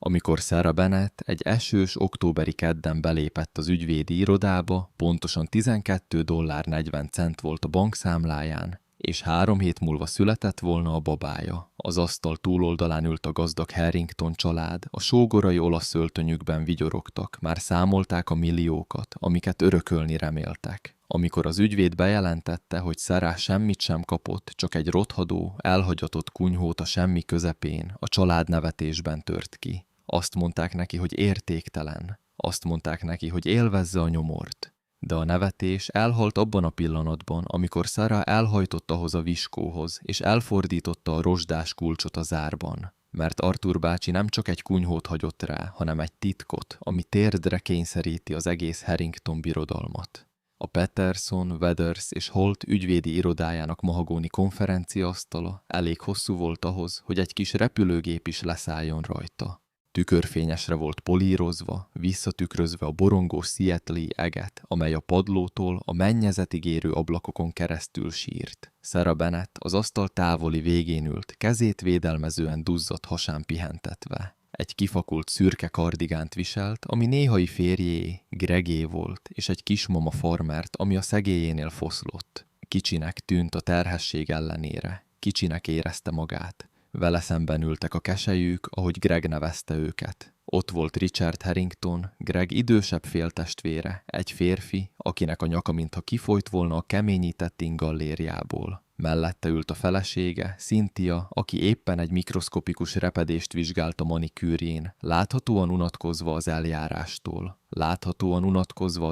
Amikor Sarah Bennett egy esős októberi kedden belépett az ügyvédi irodába, pontosan $12.40 volt a bankszámláján, és 3 hét múlva született volna a babája. Az asztal túloldalán ült a gazdag Harrington család, a sógorai olasz öltönyükben vigyorogtak, már számolták a milliókat, amiket örökölni reméltek. Amikor az ügyvéd bejelentette, hogy Sarah semmit sem kapott, csak egy rothadó, elhagyatott kunyhót a semmi közepén, a család nevetésben tört ki. Azt mondták neki, hogy értéktelen. Azt mondták neki, hogy élvezze a nyomort. De a nevetés elhalt abban a pillanatban, amikor Sarah elhajtott ahhoz a viskóhoz, és elfordította a rozsdás kulcsot a zárban. Mert Arthur bácsi nem csak egy kunyhót hagyott rá, hanem egy titkot, ami térdre kényszeríti az egész Harrington birodalmat. A Patterson, Weathers és Holt ügyvédi irodájának mahagóni konferenciaasztala elég hosszú volt ahhoz, hogy egy kis repülőgép is leszálljon rajta. Tükörfényesre volt polírozva, visszatükrözve a borongós Seattle-i eget, amely a padlótól a mennyezetig érő ablakokon keresztül sírt. Sarah Bennett az asztal távoli végén ült, kezét védelmezően duzzadt hasán pihentetve. Egy kifakult szürke kardigánt viselt, ami néhai férjé, Gregé volt, és egy kismama farmert, ami a szegélyénél foszlott. Kicsinek tűnt a terhesség ellenére. Kicsinek érezte magát. Vele szemben ültek a keselyűk, ahogy Greg nevezte őket. Ott volt Richard Harrington, Greg idősebb féltestvére, egy férfi, akinek a nyaka mintha kifolyt volna a keményített ingallérjából. Mellette ült a felesége, Cynthia, aki éppen egy mikroszkopikus repedést vizsgált a manikűrjén, láthatóan unatkozva az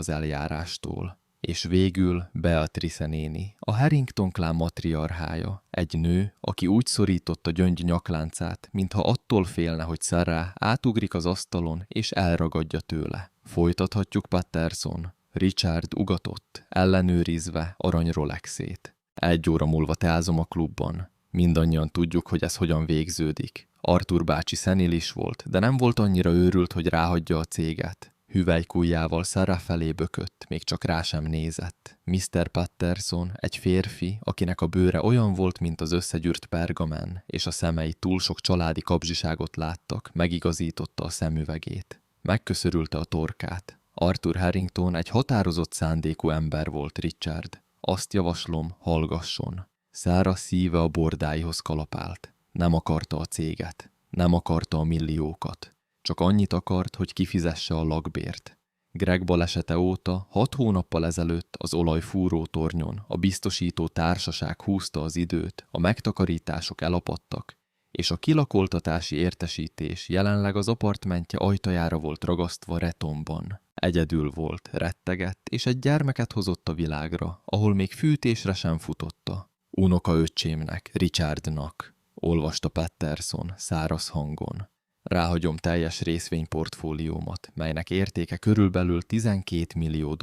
eljárástól. És végül Beatrice néni, a Harrington klán matriarchája, egy nő, aki úgy szorította Gyöngy nyakláncát, mintha attól félne, hogy Sarah átugrik az asztalon és elragadja tőle. Folytathatjuk, Patterson. Richard ugatott, ellenőrizve arany Rolexét. 1 óra múlva teázom a klubban. Mindannyian tudjuk, hogy ez hogyan végződik. Arthur bácsi szenilis volt, de nem volt annyira őrült, hogy ráhagyja a céget. Hüvelykujjával Sarah felé bökött, még csak rá sem nézett. Mr. Patterson, egy férfi, akinek a bőre olyan volt, mint az összegyűrt pergamen, és a szemei túl sok családi kapzsiságot láttak, megigazította a szemüvegét. Megköszörülte a torkát. Arthur Harrington egy határozott szándékú ember volt, Richard. Azt javaslom, hallgasson. Sarah szíve a bordáihoz kalapált. Nem akarta a céget. Nem akarta a milliókat. Csak annyit akart, hogy kifizesse a lakbért. Greg balesete óta 6 hónappal ezelőtt az olajfúró tornyon a biztosító társaság húzta az időt, a megtakarítások elapadtak, és a kilakoltatási értesítés jelenleg az apartmentje ajtajára volt ragasztva Retonban. Egyedül volt, rettegett, és egy gyermeket hozott a világra, ahol még fűtésre sem futotta. Unokaöccsémnek, Richardnak, olvasta Patterson száraz hangon. Ráhagyom teljes részvényportfóliómat, melynek értéke körülbelül $12 millió,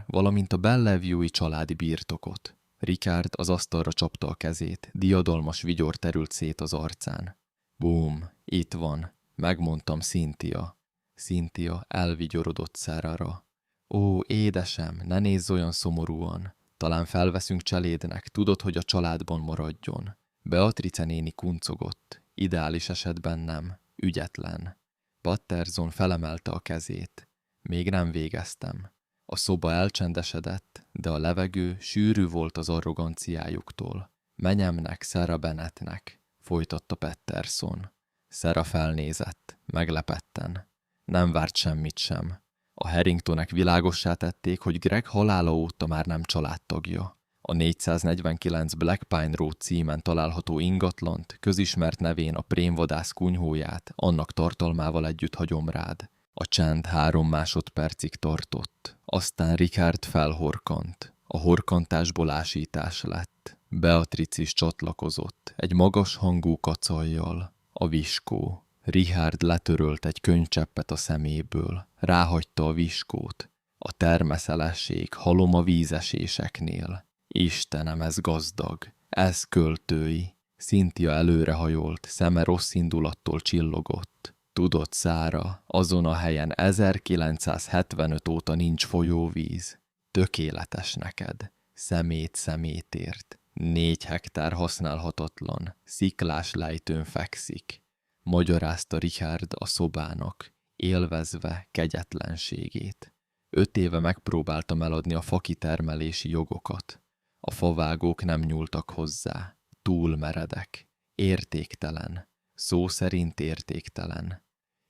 valamint a Bellevue-i családi birtokot. Richard az asztalra csapta a kezét, diadalmas vigyor terült szét az arcán. Bum, itt van, megmondtam, Cynthia. Cynthia elvigyorodott Sarahra. Ó, édesem, ne nézz olyan szomorúan. Talán felveszünk cselédnek, tudod, hogy a családban maradjon. Beatrice néni kuncogott, ideális esetben nem. Ügyetlen. Patterson felemelte a kezét. Még nem végeztem. A szoba elcsendesedett, de a levegő sűrű volt az arroganciájuktól. Menyemnek, Sarah Bennettnek, folytatta Patterson. Sarah felnézett, meglepetten. Nem várt semmit sem. A Harringtonek világossá tették, hogy Greg halála óta már nem családtagja. A 449 Black Pine Road címen található ingatlant, közismert nevén a prémvadász kunyhóját, annak tartalmával együtt hagyom rád. A csend 3 másodpercig tartott. Aztán Richard felhorkant. A horkantásból ásítás lett. Beatrice is csatlakozott, egy magas hangú kacajjal. A viskó. Richard letörölt egy könycseppet a szeméből. Ráhagyta a viskót. A termeszelesség halom a vízeséseknél. Istenem, ez gazdag, ez költői. Cynthia előrehajolt, szeme rossz indulattól csillogott. Tudod, Sarah, azon a helyen 1975 óta nincs folyóvíz. Tökéletes neked. Szemétért. 4 hektár használhatatlan, sziklás lejtőn fekszik. magyarázta Richard a szobának, élvezve kegyetlenségét. 5 éve megpróbáltam eladni a fakitermelési jogokat. A favágók nem nyúltak hozzá. Túl meredek. Értéktelen. Szó szerint értéktelen.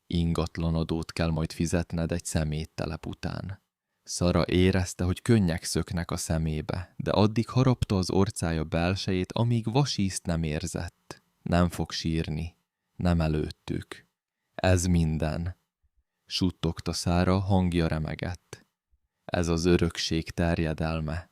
Ingatlanadót kell majd fizetned egy szeméttelep után. Sara érezte, hogy könnyek szöknek a szemébe, de addig harapta az orcája belsejét, amíg vasízt nem érzett. Nem fog sírni. Nem előttük. Ez minden. Suttogta Sara, hangja remegett. Ez az örökség terjedelme,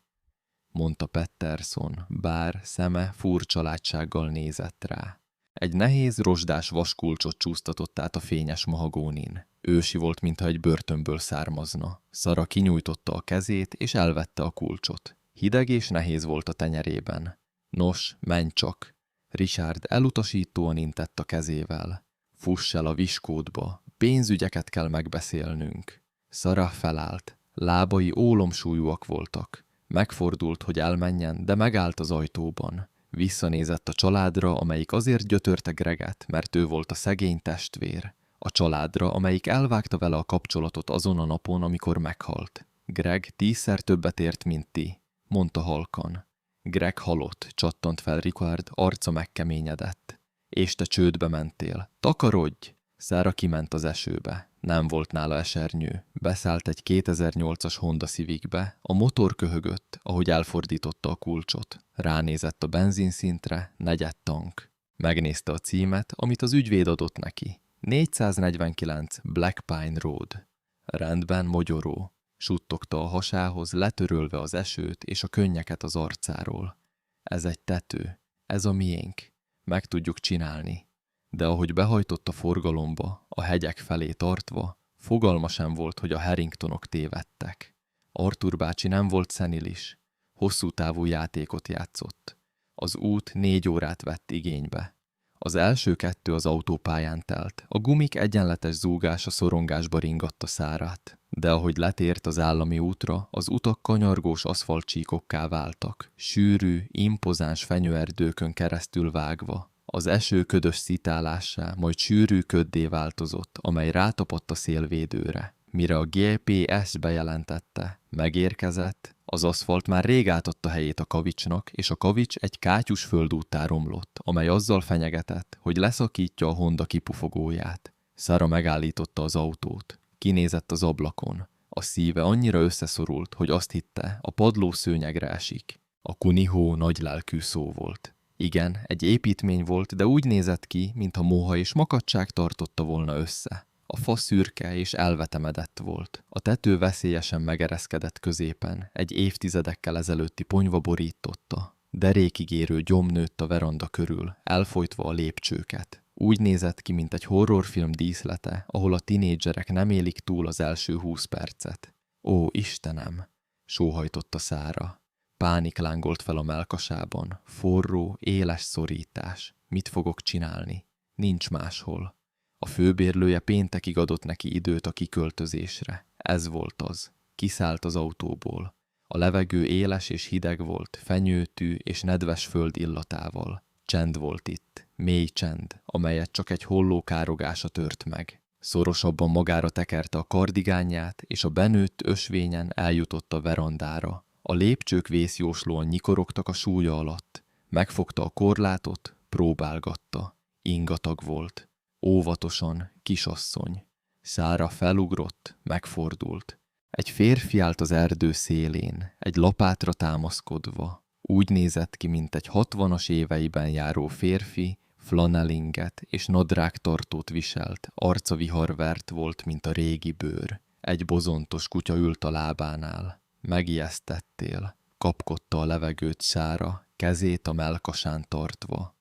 mondta Patterson, bár szeme furcsa látsággal nézett rá. Egy nehéz, rozsdás vaskulcsot csúsztatott át a fényes mahagónin. Ősi volt, mintha egy börtönből származna. Sara kinyújtotta a kezét, és elvette a kulcsot. Hideg és nehéz volt a tenyerében. Nos, menj csak! Richard elutasítóan intett a kezével. Fuss el a viskódba, pénzügyeket kell megbeszélnünk. Sara felállt. Lábai ólomsúlyúak voltak. Megfordult, hogy elmenjen, de megállt az ajtóban. Visszanézett a családra, amelyik azért gyötörte Greget, mert ő volt a szegény testvér. A családra, amelyik elvágta vele a kapcsolatot azon a napon, amikor meghalt. Greg 10-szer többet ért, mint ti, mondta halkan. Greg halott, csattant fel Richard, arca megkeményedett. És te csődbe mentél. Takarodj! Sara kiment az esőbe. Nem volt nála esernyő. Beszállt egy 2008-as Honda Civicbe, a motor köhögött, ahogy elfordította a kulcsot. Ránézett a benzinszintre, 4. tank. Megnézte a címet, amit az ügyvéd adott neki. 449 Black Pine Road. Rendben, mogyoró. Suttogta a hasához, letörölve az esőt és a könnyeket az arcáról. Ez egy tető. Ez a miénk. Meg tudjuk csinálni. De ahogy behajtott a forgalomba, a hegyek felé tartva, fogalma sem volt, hogy a Harringtonok tévedtek. Arthur bácsi nem volt szenilis. Hosszú távú játékot játszott. Az út 4 órát vett igénybe. Az első 2 az autópályán telt. A gumik egyenletes zúgása szorongásba ringatta Sarát. De ahogy letért az állami útra, az utak kanyargós aszfaltcsíkokká váltak, sűrű, impozáns fenyőerdőkön keresztül vágva. Az eső ködös szitálássá, majd sűrű köddé változott, amely rátapadt a szélvédőre. Mire a GPS bejelentette, megérkezett, az aszfalt már rég átadta helyét a kavicsnak, és a kavics egy kátyus földúttá romlott, amely azzal fenyegetett, hogy leszakítja a Honda kipufogóját. Sara megállította az autót. Kinézett az ablakon. A szíve annyira összeszorult, hogy azt hitte, a padló szőnyegre esik. A kunihó nagylelkű szó volt. Igen, egy építmény volt, de úgy nézett ki, mintha moha és makacság tartotta volna össze. A fa szürke és elvetemedett volt. A tető veszélyesen megereszkedett középen, egy évtizedekkel ezelőtti ponyva borította. Derékig érő gyom nőtt a veranda körül, elfojtva a lépcsőket. Úgy nézett ki, mint egy horrorfilm díszlete, ahol a tinédzserek nem élik túl az első 20 percet. Ó, Istenem! Sóhajtotta Sara. Pánik lángolt fel a mellkasában. Forró, éles szorítás. Mit fogok csinálni? Nincs máshol. A főbérlője péntekig adott neki időt a kiköltözésre. Ez volt az. Kiszállt az autóból. A levegő éles és hideg volt, fenyőtű és nedves föld illatával. Csend volt itt. Mély csend, amelyet csak egy holló károgása tört meg. Szorosabban magára tekerte a kardigánját, és a benőtt ösvényen eljutott a verandára. A lépcsők vészjóslóan nyikorogtak a súlya alatt. Megfogta a korlátot, próbálgatta. Ingatag volt. Óvatosan, kisasszony. Sara felugrott, megfordult. Egy férfi állt az erdő szélén, egy lapátra támaszkodva. Úgy nézett ki, mint egy 60-as éveiben járó férfi, flanellinget és nadrágtartót viselt, arca viharvert volt, mint a régi bőr. Egy bozontos kutya ült a lábánál. Megijesztettél, kapkodta a levegőt Sara, kezét a mellkasán tartva.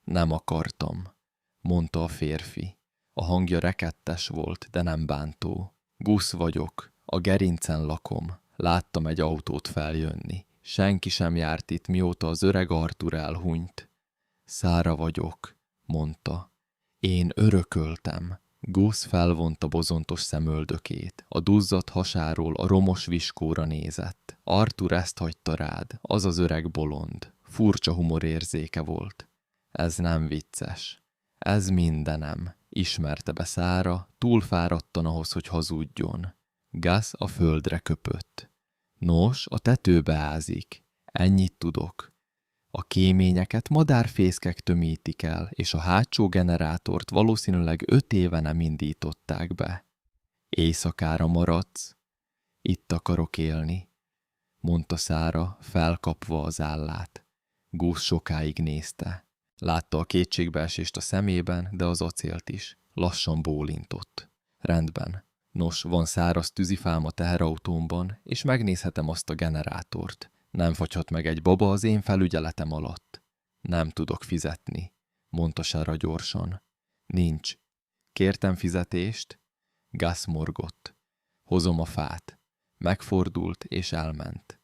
Nem akartam, mondta a férfi. A hangja rekettes volt, de nem bántó. Gus vagyok, a gerincen lakom. Láttam egy autót feljönni. Senki sem járt itt, mióta az öreg Arthur elhunyt. Sara vagyok, mondta. Én örököltem. Gus felvonta bozontos szemöldökét. A duzzadt hasáról a romos viskóra nézett. Arthur ezt hagyta rád, az az öreg bolond. Furcsa humorérzéke volt. Ez nem vicces. Ez mindenem, ismerte be Sarah, túlfáradtan ahhoz, hogy hazudjon. Gus a földre köpött. Nos, a tetőbe ázik. Ennyit tudok. A kéményeket madárfészkek tömítik el, és a hátsó generátort valószínűleg 5 éve nem indították be. Éjszakára maradsz? Itt akarok élni, mondta Sarah, felkapva az állát. Gus sokáig nézte. Látta a kétségbeesést a szemében, de az acélt is. Lassan bólintott. Rendben. Nos, van száraz tűzifám a teherautómban, és megnézhetem azt a generátort. Nem fagyhat meg egy baba az én felügyeletem alatt. Nem tudok fizetni, mondta Sarah gyorsan. Nincs. Kértem fizetést? Gus morgott. Hozom a fát. Megfordult és elment.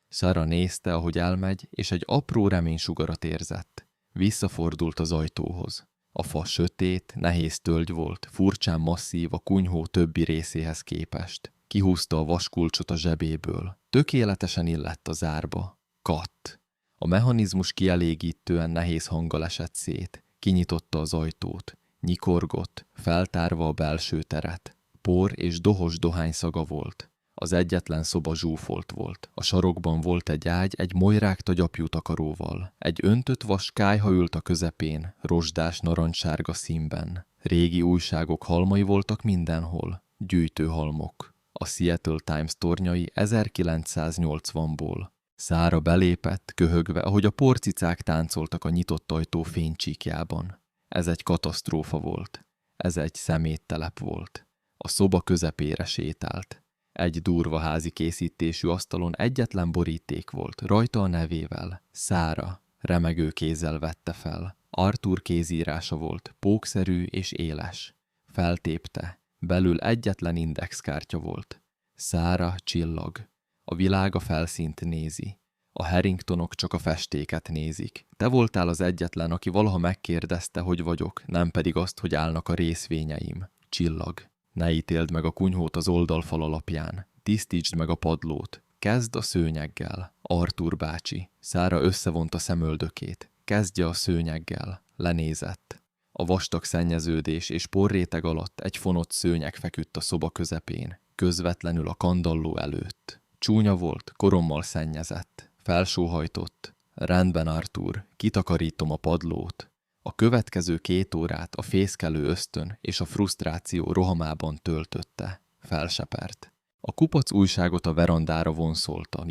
Sarah nézte, ahogy elmegy, és egy apró reménysugarat érzett. Visszafordult az ajtóhoz. A fa sötét, nehéz tölgy volt, furcsán masszív a kunyhó többi részéhez képest. Kihúzta a vaskulcsot a zsebéből. Tökéletesen illett a zárba. Katt. A mechanizmus kielégítően nehéz hanggal esett szét. Kinyitotta az ajtót. Nyikorgott, feltárva a belső teret. Por és dohos dohány szaga volt. Az egyetlen szoba zsúfolt volt. A sarokban volt egy ágy, egy mojrákta gyapjútakaróval. Egy öntött vas kályha ült a közepén, rozsdás narancssárga színben. Régi újságok halmai voltak mindenhol. Gyűjtőhalmok. A Seattle Times tornyai 1980-ból. Sarah belépett, köhögve, ahogy a porcicák táncoltak a nyitott ajtó fénycsíkjában. Ez egy katasztrófa volt. Ez egy szeméttelep volt. A szoba közepére sétált. Egy durva házi készítésű asztalon egyetlen boríték volt, rajta a nevével. Sarah remegő kézzel vette fel. Arthur kézírása volt, pókszerű és éles. Feltépte. Belül egyetlen indexkártya volt. Sarah csillag. A világ a felszínt nézi. A Harringtonok csak a festéket nézik. Te voltál az egyetlen, aki valaha megkérdezte, hogy vagyok, nem pedig azt, hogy állnak a részvényeim. Csillag. Ne ítéld meg a kunyhót az oldalfal alapján. Tisztítsd meg a padlót. Kezd a szőnyeggel. Arthur bácsi. Sarah összevonta szemöldökét. Kezdje a szőnyeggel. Lenézett. A vastag szennyeződés és porréteg alatt egy fonott szőnyeg feküdt a szoba közepén, közvetlenül a kandalló előtt. Csúnya volt, korommal szennyezett. Felsóhajtott. Rendben, Arthur, kitakarítom a padlót. A következő 2 órát a fészkelő ösztön és a frusztráció rohamában töltötte. Felsepert. A kupac újságot a verandára vonszolta,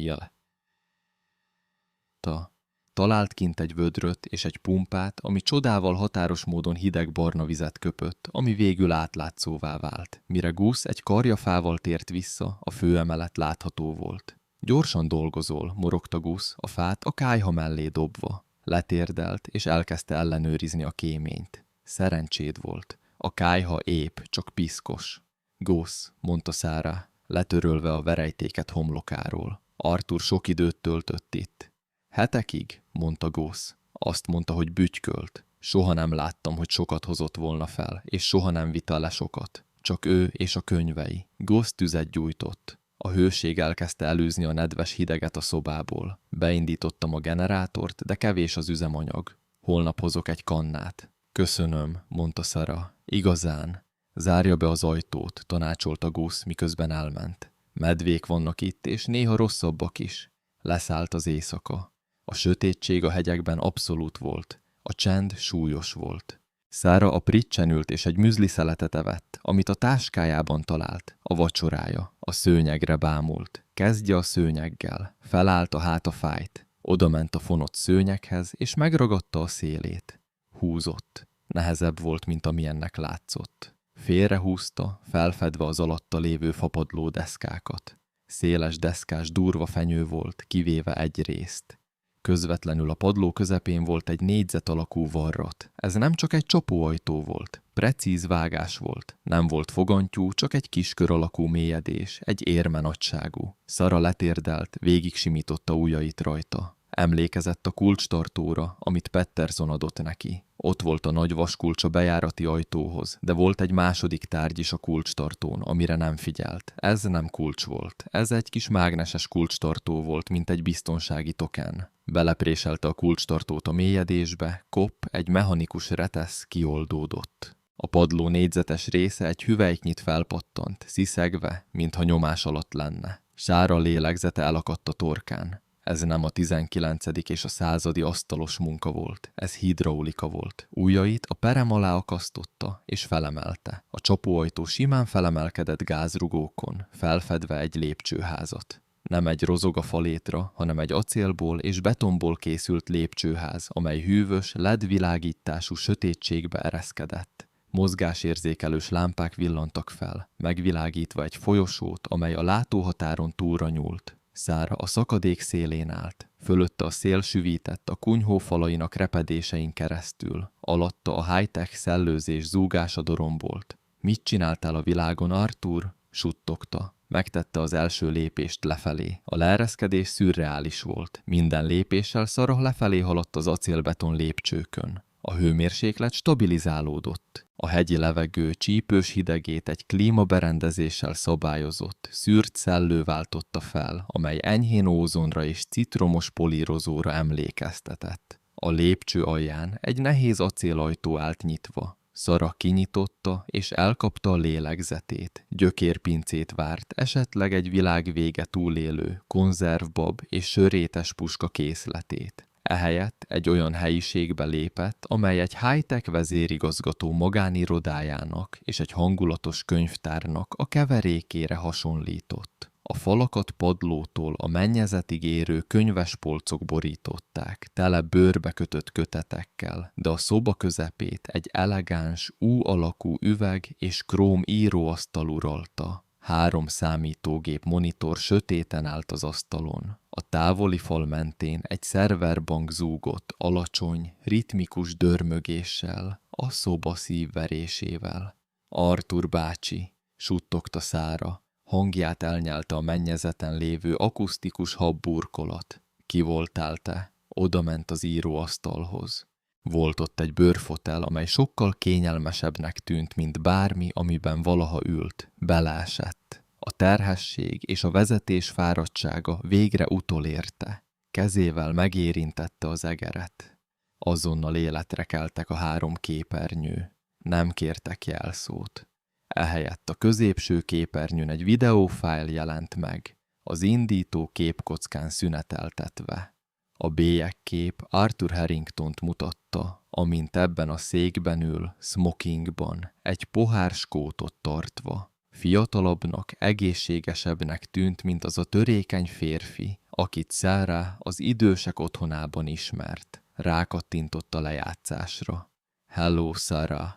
Talált kint egy vödröt és egy pumpát, ami csodával határos módon hideg barna vizet köpött, ami végül átlátszóvá vált. Mire Gus egy karjafával tért vissza, a főemelet látható volt. Gyorsan dolgozol, morogta Gus, a fát a kályha mellé dobva. Letérdelt, és elkezdte ellenőrizni a kéményt. Szerencséd volt. A kályha épp, csak piszkos. Gus, mondta Sarah, letörölve a verejtéket homlokáról. Arthur sok időt töltött itt. Hetekig, mondta Gus. Azt mondta, hogy bütykölt. Soha nem láttam, hogy sokat hozott volna fel, és soha nem vitte le sokat. Csak ő és a könyvei. Gus tüzet gyújtott. A hőség elkezdte elűzni a nedves hideget a szobából. Beindítottam a generátort, de kevés az üzemanyag. Holnap hozok egy kannát. Köszönöm, mondta Sarah. Igazán. Zárja be az ajtót, tanácsolta Gus, miközben elment. Medvék vannak itt, és néha rosszabbak is. Leszállt az éjszaka. A sötétség a hegyekben abszolút volt. A csend súlyos volt. Sarah a pritchen ült és egy müzli szeletet evett, amit a táskájában talált. A vacsorája. A szőnyegre bámult. Kezdje a szőnyeggel. Felállt a háta fájt. Odament a fonott szőnyeghez, és megragadta a szélét. Húzott. Nehezebb volt, mint amilyennek látszott. Félrehúzta, felfedve az alatta lévő fapadló deszkákat. Széles deszkás durva fenyő volt, kivéve egy részt. Közvetlenül a padló közepén volt egy négyzet alakú varrat. Ez nem csak egy csapóajtó volt, precíz vágás volt. Nem volt fogantyú, csak egy kis kör alakú mélyedés, egy érme nagyságú. Sarah letérdelt, végig simította ujjait rajta. Emlékezett a kulcstartóra, amit Pettersson adott neki. Ott volt a nagy vaskulcs a bejárati ajtóhoz, de volt egy második tárgy is a kulcstartón, amire nem figyelt. Ez nem kulcs volt. Ez egy kis mágneses kulcstartó volt, mint egy biztonsági token. Belepréselte a kulcstartót a mélyedésbe, kopp, egy mechanikus retesz kioldódott. A padló négyzetes része egy hüvelyknyit felpattant, sziszegve, mintha nyomás alatt lenne. Sára lélegzete elakadt a torkán. Ez nem a 19. és a 100. asztalos munka volt, ez hidraulika volt. Ujjait a perem alá akasztotta, és felemelte. A csapóajtó simán felemelkedett gázrugókon, felfedve egy lépcsőházat. Nem egy rozog a falétra, hanem egy acélból és betonból készült lépcsőház, amely hűvös, LED világítású sötétségbe ereszkedett. Mozgásérzékelős lámpák villantak fel, megvilágítva egy folyosót, amely a látóhatáron túlra nyúlt. Szára a szakadék szélén állt, fölötte a szél süvített a kunyhó falainak repedésein keresztül, alatta a high-tech szellőzés zúgása dorombolt. Mit csináltál a világon, Arthur? Suttogta. Megtette az első lépést lefelé. A leereszkedés szürreális volt. Minden lépéssel Sarah lefelé haladt az acélbeton lépcsőkön. A hőmérséklet stabilizálódott. A hegyi levegő csípős hidegét egy klímaberendezéssel szabályozott, szűrt szellő váltotta fel, amely enyhén ózonra és citromos polírozóra emlékeztetett. A lépcső alján egy nehéz acélajtó állt nyitva. Sarah kinyitotta és elkapta a lélegzetét. Gyökérpincét várt, esetleg egy világvége túlélő, konzervbab és sörétes puska készletét. Ehelyett egy olyan helyiségbe lépett, amely egy high-tech vezérigazgató magánirodájának és egy hangulatos könyvtárnak a keverékére hasonlított. A falakat padlótól a mennyezetig érő könyvespolcok borították, tele bőrbe kötött kötetekkel, de a szoba közepét egy elegáns, U-alakú üveg és króm íróasztal uralta. 3 számítógép monitor sötéten állt az asztalon. A távoli fal mentén egy szerverbank zúgott alacsony, ritmikus dörmögéssel, a szoba szívverésével. Arthur bácsi, suttogta Sarah, hangját elnyelte a mennyezeten lévő akusztikus habburkolat. Ki voltál te? Oda ment az íróasztalhoz. Volt ott egy bőrfotel, amely sokkal kényelmesebbnek tűnt, mint bármi, amiben valaha ült. Beleesett. A terhesség és a vezetés fáradtsága végre utolérte. Kezével megérintette az egeret. Azonnal életre keltek a 3 képernyő. Nem kértek jelszót. Ehelyett a középső képernyőn egy videófájl jelent meg, az indító képkockán szüneteltetve. A bélyekkép Arthur Harringtont mutatta, amint ebben a székben ül, smokingban, egy pohár skótot tartva. Fiatalabbnak, egészségesebbnek tűnt, mint az a törékeny férfi, akit Sarah az idősek otthonában ismert. Rákattintott a lejátszásra. Hello, Sarah,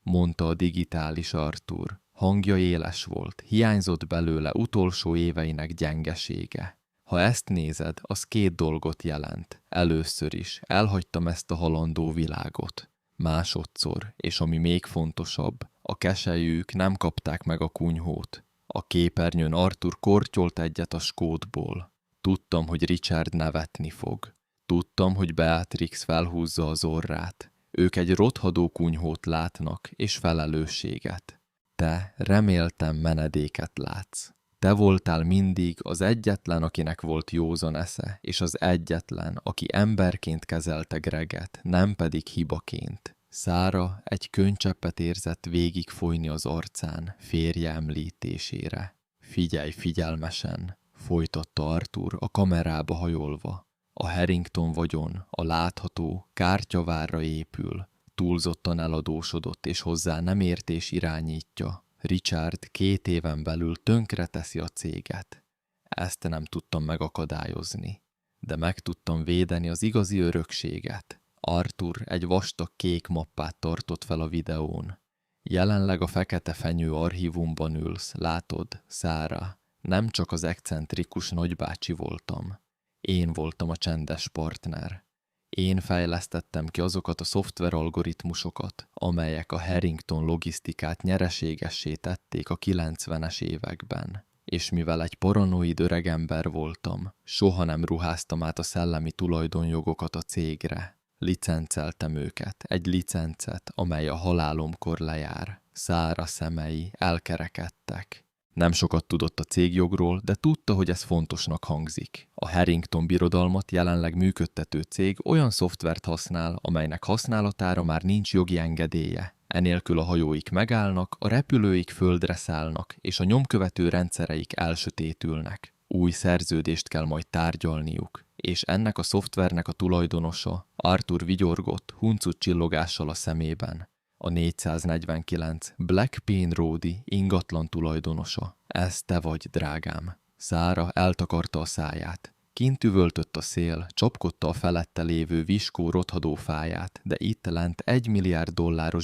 mondta a digitális Arthur. Hangja éles volt, hiányzott belőle utolsó éveinek gyengesége. Ha ezt nézed, az 2 dolgot jelent. Először is elhagytam ezt a halandó világot. Másodszor, és ami még fontosabb, a keselyűk nem kapták meg a kunyhót. A képernyőn Arthur kortyolt egyet a skótból. Tudtam, hogy Richard nevetni fog. Tudtam, hogy Beatrix felhúzza az orrát. Ők egy rothadó kunyhót látnak, és felelősséget. Te, reméltem, menedéket látsz. Te voltál mindig az egyetlen, akinek volt józan esze, és az egyetlen, aki emberként kezelte Greget, nem pedig hibaként. Sarah egy könnycseppet érzett végigfolyni az arcán, férje említésére. Figyelj figyelmesen, folytatta Arthur a kamerába hajolva. A Harrington vagyon, a látható, kártyavárra épül, túlzottan eladósodott és hozzá nem értés irányítja. Richard 2 éven belül tönkreteszi a céget. Ezt nem tudtam megakadályozni, de meg tudtam védeni az igazi örökséget. Arthur egy vastag kék mappát tartott fel a videón. Jelenleg a fekete fenyő archívumban ülsz, látod, Sarah. Nem csak az excentrikus nagybácsi voltam. Én voltam a csendes partner. Én fejlesztettem ki azokat a szoftveralgoritmusokat, amelyek a Harrington logisztikát nyereségessé tették a 90-es években. és mivel egy paranoid öregember voltam, soha nem ruháztam át a szellemi tulajdonjogokat a cégre. Licenceltem őket, egy licencet, amely a halálomkor lejár. Sarah szemei elkerekedtek. Nem sokat tudott a cégjogról, de tudta, hogy ez fontosnak hangzik. A Harrington birodalmat jelenleg működtető cég olyan szoftvert használ, amelynek használatára már nincs jogi engedélye. Enélkül a hajóik megállnak, a repülőik földre szállnak, és a nyomkövető rendszereik elsötétülnek. Új szerződést kell majd tárgyalniuk, és ennek a szoftvernek a tulajdonosa, Arthur vigyorgott, huncut csillogással a szemében. A 449 Black Pine Road-i ingatlan tulajdonosa. Ez te vagy, drágám. Sarah eltakarta a száját. Kint üvöltött a szél, csapkodta a felette lévő viskó rothadó fáját, de itt lent $1 milliárd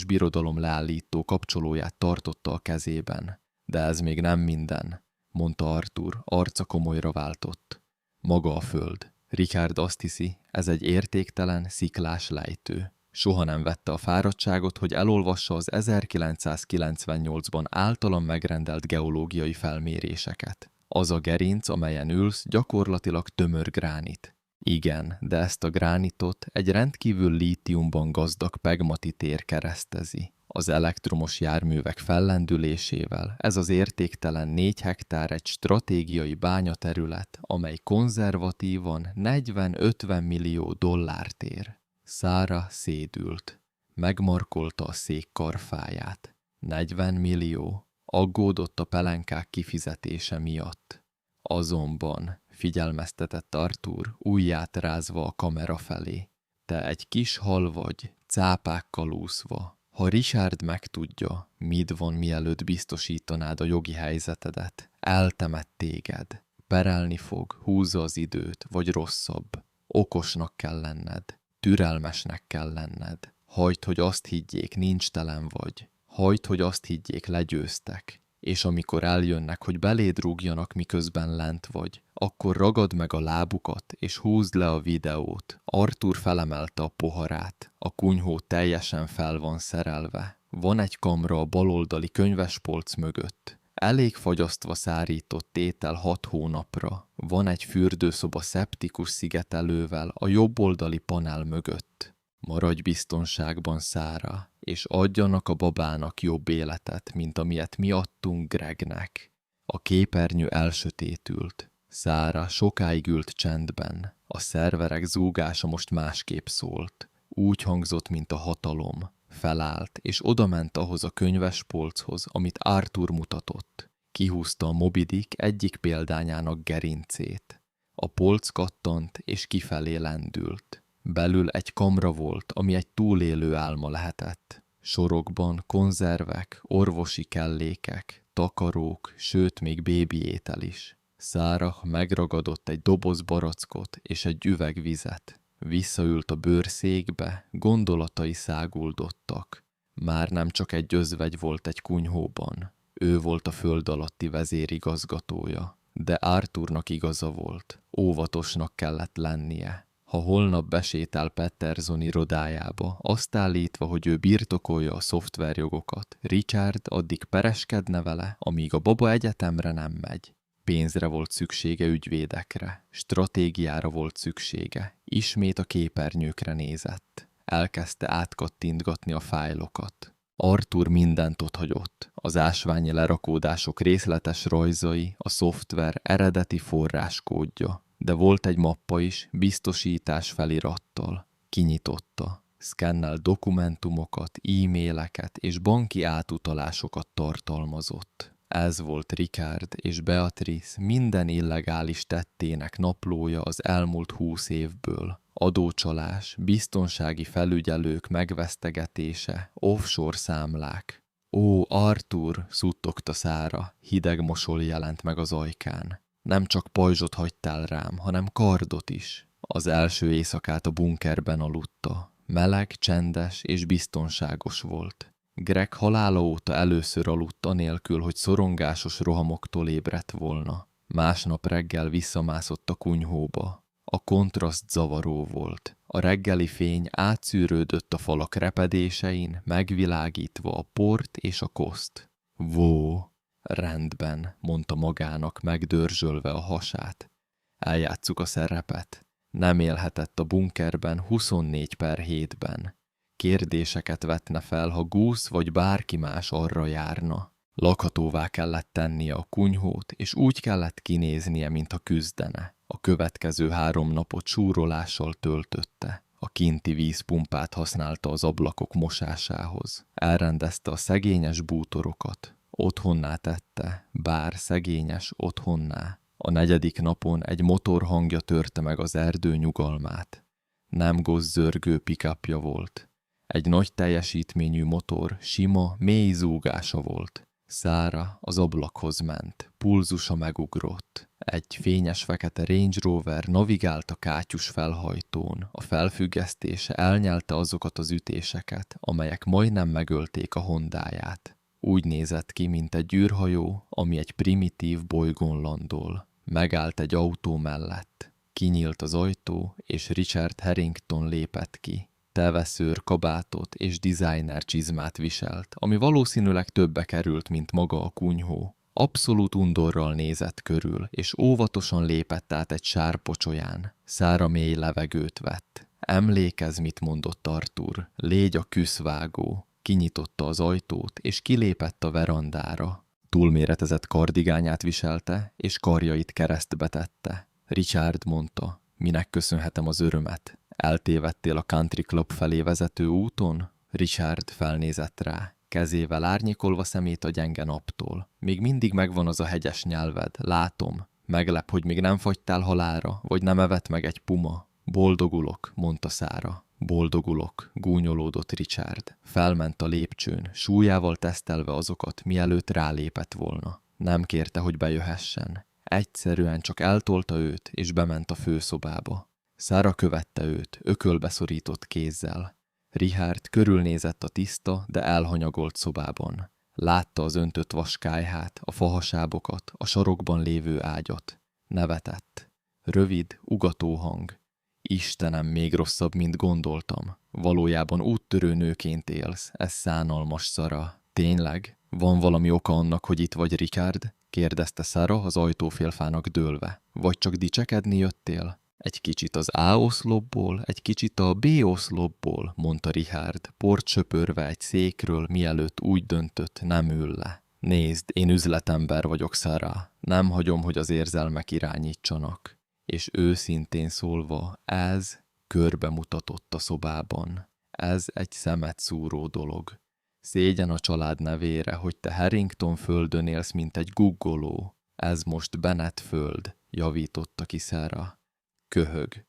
birodalom leállító kapcsolóját tartotta a kezében. De ez még nem minden, mondta Arthur, arca komolyra váltott. Maga a föld. Richard azt hiszi, ez egy értéktelen, sziklás lejtő. Soha nem vette a fáradtságot, hogy elolvassa az 1998-ban általam megrendelt geológiai felméréseket. Az a gerinc, amelyen ülsz, gyakorlatilag tömör gránit. Igen, de ezt a gránitot egy rendkívül lítiumban gazdag pegmati tér keresztezi. Az elektromos járművek fellendülésével ez az értéktelen 4 hektár egy stratégiai bányaterület, amely konzervatívan 40-50 millió dollárt ér. Sarah szédült. Megmarkolta a szék karfáját. 40 millió. Aggódott a pelenkák kifizetése miatt. Azonban, figyelmeztetett Arthur, ujját rázva a kamera felé. Te egy kis hal vagy, cápákkal úszva. Ha Richard megtudja, mit van, mielőtt biztosítanád a jogi helyzetedet, eltemet téged. Perelni fog, húzza az időt, vagy rosszabb. Okosnak kell lenned. Türelmesnek kell lenned. Hagyd, hogy azt higgyék, nincs telen vagy. Hagyd, hogy azt higgyék, legyőztek. És amikor eljönnek, hogy beléd rúgjanak, miközben lent vagy, akkor ragad meg a lábukat, és húzd le a videót. Arthur felemelte a poharát. A kunyhó teljesen fel van szerelve. Van egy kamra a baloldali könyvespolc mögött. Elég fagyasztva szárított étel 6 hónapra. Van egy fürdőszoba szeptikus szigetelővel a jobboldali panel mögött. Maradj biztonságban, Sarah, és adjanak a babának jobb életet, mint amilyet mi adtunk Gregnek. A képernyő elsötétült. Sarah sokáig ült csendben. A szerverek zúgása most másképp szólt. Úgy hangzott, mint a hatalom. Felállt, és odament ahhoz a könyvespolchoz, amit Arthur mutatott. Kihúzta a Moby Dick egyik példányának gerincét. A polc kattant, és kifelé lendült. Belül egy kamra volt, ami egy túlélő álma lehetett. Sorokban konzervek, orvosi kellékek, takarók, sőt még bébi étel is. Sarah megragadott egy doboz barackot és egy üveg vizet. Visszaült a bőrszékbe, gondolatai száguldottak. Már nem csak egy özvegy volt egy kunyhóban. Ő volt a föld alatti vezérigazgatója. De Arthurnak igaza volt. Óvatosnak kellett lennie. Ha holnap besétál Patterson irodájába, azt állítva, hogy ő birtokolja a szoftverjogokat, Richard addig pereskedne vele, amíg a baba egyetemre nem megy. Pénzre volt szüksége, ügyvédekre, stratégiára volt szüksége, ismét a képernyőkre nézett. Elkezdte átkattintgatni a fájlokat. Arthur mindent otthagyott, az ásványi lerakódások részletes rajzai, a szoftver eredeti forráskódja, de volt egy mappa is, biztosítás felirattal. Kinyitotta. Szkennel dokumentumokat, e-maileket és banki átutalásokat tartalmazott. Ez volt Richard és Beatrice minden illegális tettének naplója az elmúlt 20 évből. Adócsalás, biztonsági felügyelők megvesztegetése, offshore számlák. Ó, Arthur, suttogta Sarah, hideg mosoly jelent meg az ajkán. Nem csak pajzsot hagytál rám, hanem kardot is. Az első éjszakát a bunkerben aludta. Meleg, csendes és biztonságos volt. Greg halála óta először aludt anélkül, hogy szorongásos rohamoktól ébredt volna. Másnap reggel visszamászott a kunyhóba. A kontraszt zavaró volt. A reggeli fény átszűrődött a falak repedésein, megvilágítva a port és a koszt. Vó! Rendben, mondta magának, megdörzsölve a hasát. Eljátsszuk a szerepet. Nem élhetett a bunkerben 24/7-ben. Kérdéseket vetne fel, ha Goose vagy bárki más arra járna. Lakhatóvá kellett tennie a kunyhót, és úgy kellett kinéznie, mintha küzdene. A következő 3 napot súrolással töltötte. A kinti vízpumpát használta az ablakok mosásához. Elrendezte a szegényes bútorokat. Otthonná tette, bár szegényes otthonná. A 4. napon egy motor hangja törte meg az erdő nyugalmát. Nem gozzörgő pick-upja volt. Egy nagy teljesítményű motor sima, mély zúgása volt. Sarah az ablakhoz ment, pulzusa megugrott. Egy fényes fekete Range Rover navigált a kátyus felhajtón. A felfüggesztése elnyelte azokat az ütéseket, amelyek majdnem megölték a Hondáját. Úgy nézett ki, mint egy űrhajó, ami egy primitív bolygón landol. Megállt egy autó mellett. Kinyílt az ajtó, és Richard Harrington lépett ki. Teveszőr kabátot és designer csizmát viselt, ami valószínűleg többe került, mint maga a kunyhó. Abszolút undorral nézett körül, és óvatosan lépett át egy sárpocsolyán. Sarah mély levegőt vett. Emlékezz, mit mondott Arthur. Légy a küszvágó. Kinyitotta az ajtót, és kilépett a verandára. Túlméretezett kardigányát viselte, és karjait keresztbe tette. Richard mondta, minek köszönhetem az örömet? Eltévedtél a country club felé vezető úton? Richard felnézett rá, kezével árnyékolva szemét a gyenge naptól. Még mindig megvan az a hegyes nyelved, látom. Meglep, hogy még nem fagytál halálra, vagy nem evett meg egy puma. Boldogulok, mondta Sarah. Boldogulok, gúnyolódott Richard. Felment a lépcsőn, súlyával tesztelve azokat, mielőtt rálépett volna. Nem kérte, hogy bejöhessen. Egyszerűen csak eltolta őt, és bement a főszobába. Sarah követte őt, ökölbe szorított kézzel. Richard körülnézett a tiszta, de elhanyagolt szobában. Látta az öntött vaskályhát, a fahasábokat, a sarokban lévő ágyat. Nevetett. Rövid, ugató hang. Istenem, még rosszabb, mint gondoltam. Valójában úttörő nőként élsz, ez szánalmas, Sarah. Tényleg? Van valami oka annak, hogy itt vagy, Richard? Kérdezte Sarah az ajtófélfának dőlve. Vagy csak dicsekedni jöttél? Egy kicsit az A oszlopból, egy kicsit a B oszlopból, mondta Richard, port söpörve egy székről, mielőtt úgy döntött, nem ül le. Nézd, én üzletember vagyok, Sarah. Nem hagyom, hogy az érzelmek irányítsanak. És őszintén szólva, ez körbe mutatott a szobában. Ez egy szemet szúró dolog. Szégyen a család nevére, hogy te Harrington földön élsz, mint egy guggoló. Ez most Bennett föld, javította ki Sarah. Köhög.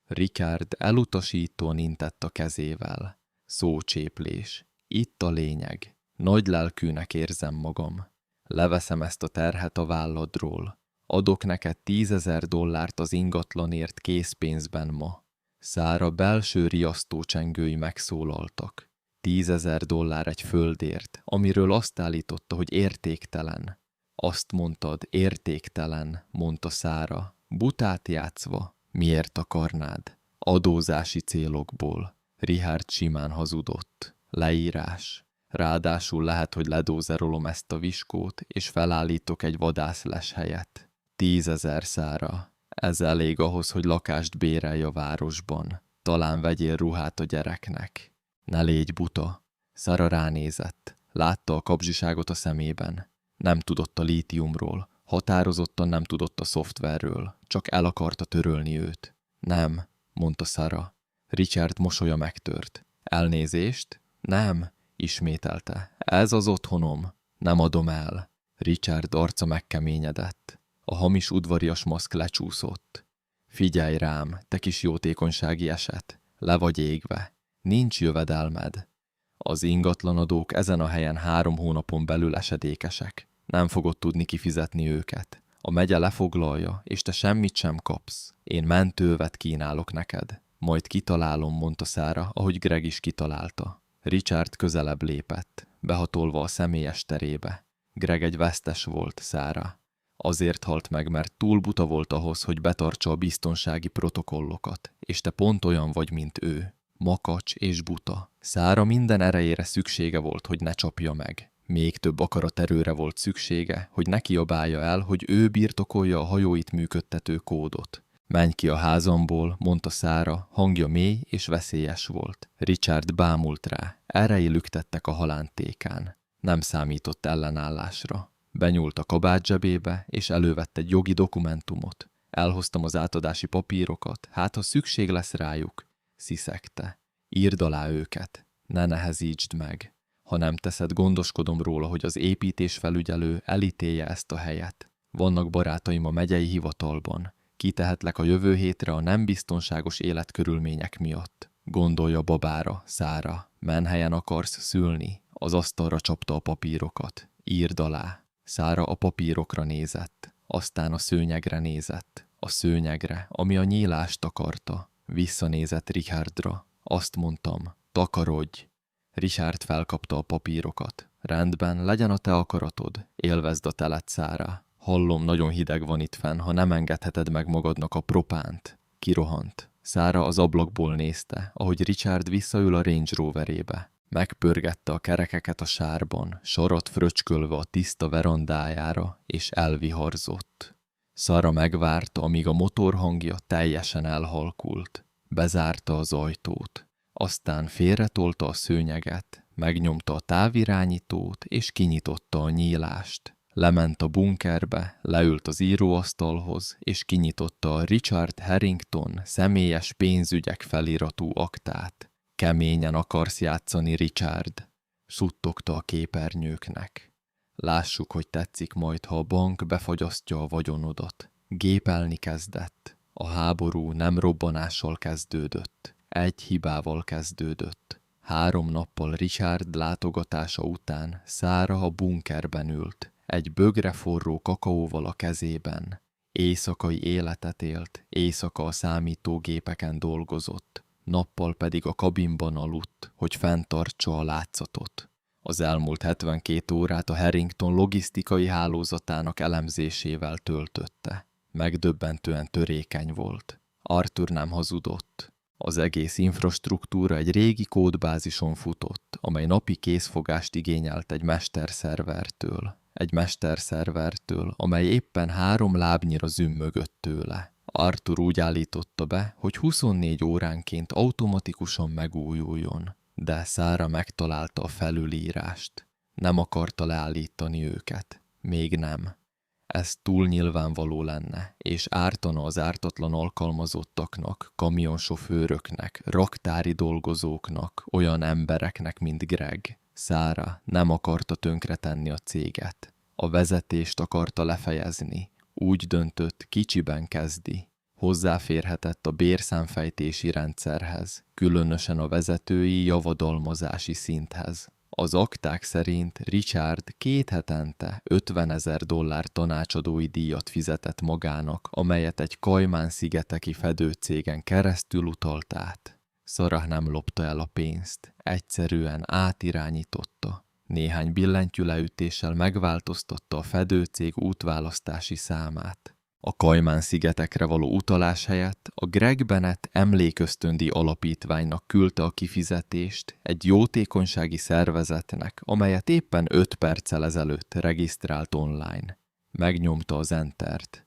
Richard elutasítóan intett a kezével. Szócséplés. Itt a lényeg. Nagy lelkűnek érzem magam. Leveszem ezt a terhet a válladról. Adok neked $10,000 az ingatlanért készpénzben ma. Sarah belső riasztócsengői megszólaltak. $10,000 egy földért, amiről azt állította, hogy értéktelen. Azt mondtad, értéktelen, mondta Sarah, butát játszva. Miért akarnád? Adózási célokból. Richard simán hazudott. Leírás. Ráadásul lehet, hogy ledózerolom ezt a viskót, és felállítok egy vadászles helyet. 10,000, Sarah. Ez elég ahhoz, hogy lakást bérelj a városban. Talán vegyél ruhát a gyereknek. Ne légy buta. Sarah ránézett. Látta a kapzsiságot a szemében. Nem tudott a lítiumról. Határozottan nem tudott a szoftverről. Csak el akarta törölni őt. Nem, mondta Sarah. Richard mosolya megtört. Elnézést? Nem, ismételte. Ez az otthonom. Nem adom el. Richard arca megkeményedett. A hamis udvarias maszk lecsúszott. Figyelj rám, te kis jótékonysági eset. Le vagy égve. Nincs jövedelmed. Az ingatlanadók ezen a helyen 3 hónapon belül esedékesek. Nem fogod tudni kifizetni őket. A megye lefoglalja, és te semmit sem kapsz. Én mentővet kínálok neked. Majd kitalálom, mondta Sarah, ahogy Greg is kitalálta. Richard közelebb lépett, behatolva a személyes terébe. Greg egy vesztes volt, Sarah. Azért halt meg, mert túl buta volt ahhoz, hogy betartsa a biztonsági protokollokat, és te pont olyan vagy, mint ő. Makacs és buta. Sarah minden erejére szüksége volt, hogy ne csapja meg. Még több akaraterőre volt szüksége, hogy ne kiabálja el, hogy ő birtokolja a hajóit működtető kódot. Menj ki a házamból, mondta Sarah, hangja mély és veszélyes volt. Richard bámult rá, errei lüktettek a halántékán. Nem számított ellenállásra. Benyúlt a kabát zsebébe, és elővett egy jogi dokumentumot. Elhoztam az átadási papírokat, hát ha szükség lesz rájuk, sziszegte. Írd alá őket, ne nehezítsd meg. Ha nem teszed, gondoskodom róla, hogy az építésfelügyelő elítélje ezt a helyet. Vannak barátaim a megyei hivatalban. Kitehetlek a jövő hétre a nem biztonságos életkörülmények miatt. Gondolja babára, Sarah. Menhelyen akarsz szülni? Az asztalra csapta a papírokat. Írd alá. Sarah a papírokra nézett. Aztán a szőnyegre nézett. A szőnyegre, ami a nyílást akarta. Visszanézett Richardra. Azt mondtam, takarodj. Richard felkapta a papírokat. Rendben, legyen a te akaratod. Élvezd a telet, Sarah. Hallom, nagyon hideg van itt fenn, ha nem engedheted meg magadnak a propánt. Kirohant. Sarah az ablakból nézte, ahogy Richard visszaül a Range Roverébe. Megpörgette a kerekeket a sárban, sarat fröcskölve a tiszta verandájára, és elviharzott. Sarah megvárta, amíg a motor hangja teljesen elhalkult. Bezárta az ajtót. Aztán félretolta a szőnyeget, megnyomta a távirányítót, és kinyitotta a nyílást. Lement a bunkerbe, leült az íróasztalhoz, és kinyitotta a Richard Harrington személyes pénzügyek feliratú aktát. Keményen akarsz játszani, Richard? Suttogta a képernyőknek. Lássuk, hogy tetszik majd, ha a bank befagyasztja a vagyonodat. Gépelni kezdett. A háború nem robbanással kezdődött. Egy hibával kezdődött. 3 nappal Richard látogatása után Sarah a bunkerben ült, egy bögre forró kakaóval a kezében. Éjszakai életet élt, éjszaka a számítógépeken dolgozott, nappal pedig a kabinban aludt, hogy fenntartsa a látszatot. Az elmúlt 72 órát a Harrington logisztikai hálózatának elemzésével töltötte. Megdöbbentően törékeny volt. Arthur nem hazudott. Az egész infrastruktúra egy régi kódbázison futott, amely napi készfogást igényelt egy mesterszervertől. Egy mesterszervertől, amely éppen 3 lábnyira zümmögött tőle. Arthur úgy állította be, hogy 24 óránként automatikusan megújuljon, de Sarah megtalálta a felülírást. Nem akarta leállítani őket. Még nem. Ez túl nyilvánvaló lenne, és ártana az ártatlan alkalmazottaknak, kamionsofőröknek, raktári dolgozóknak, olyan embereknek, mint Greg. Sarah nem akarta tönkretenni a céget. A vezetést akarta lefejezni. Úgy döntött, kicsiben kezdi. Hozzáférhetett a bérszámfejtési rendszerhez, különösen a vezetői javadalmazási szinthez. Az akták szerint Richard 2 hetente $50,000 tanácsadói díjat fizetett magának, amelyet egy Kajmán-szigeteki fedőcégen keresztül utalt át. Sarah nem lopta el a pénzt, egyszerűen átirányította. Néhány billentyűleütéssel megváltoztatta a fedőcég útválasztási számát. A Kajmán-szigetekre való utalás helyett a Greg Bennett emlékösztöndíj alapítványnak küldte a kifizetést egy jótékonysági szervezetnek, amelyet éppen 5 perccel ezelőtt regisztrált online. Megnyomta az Entert.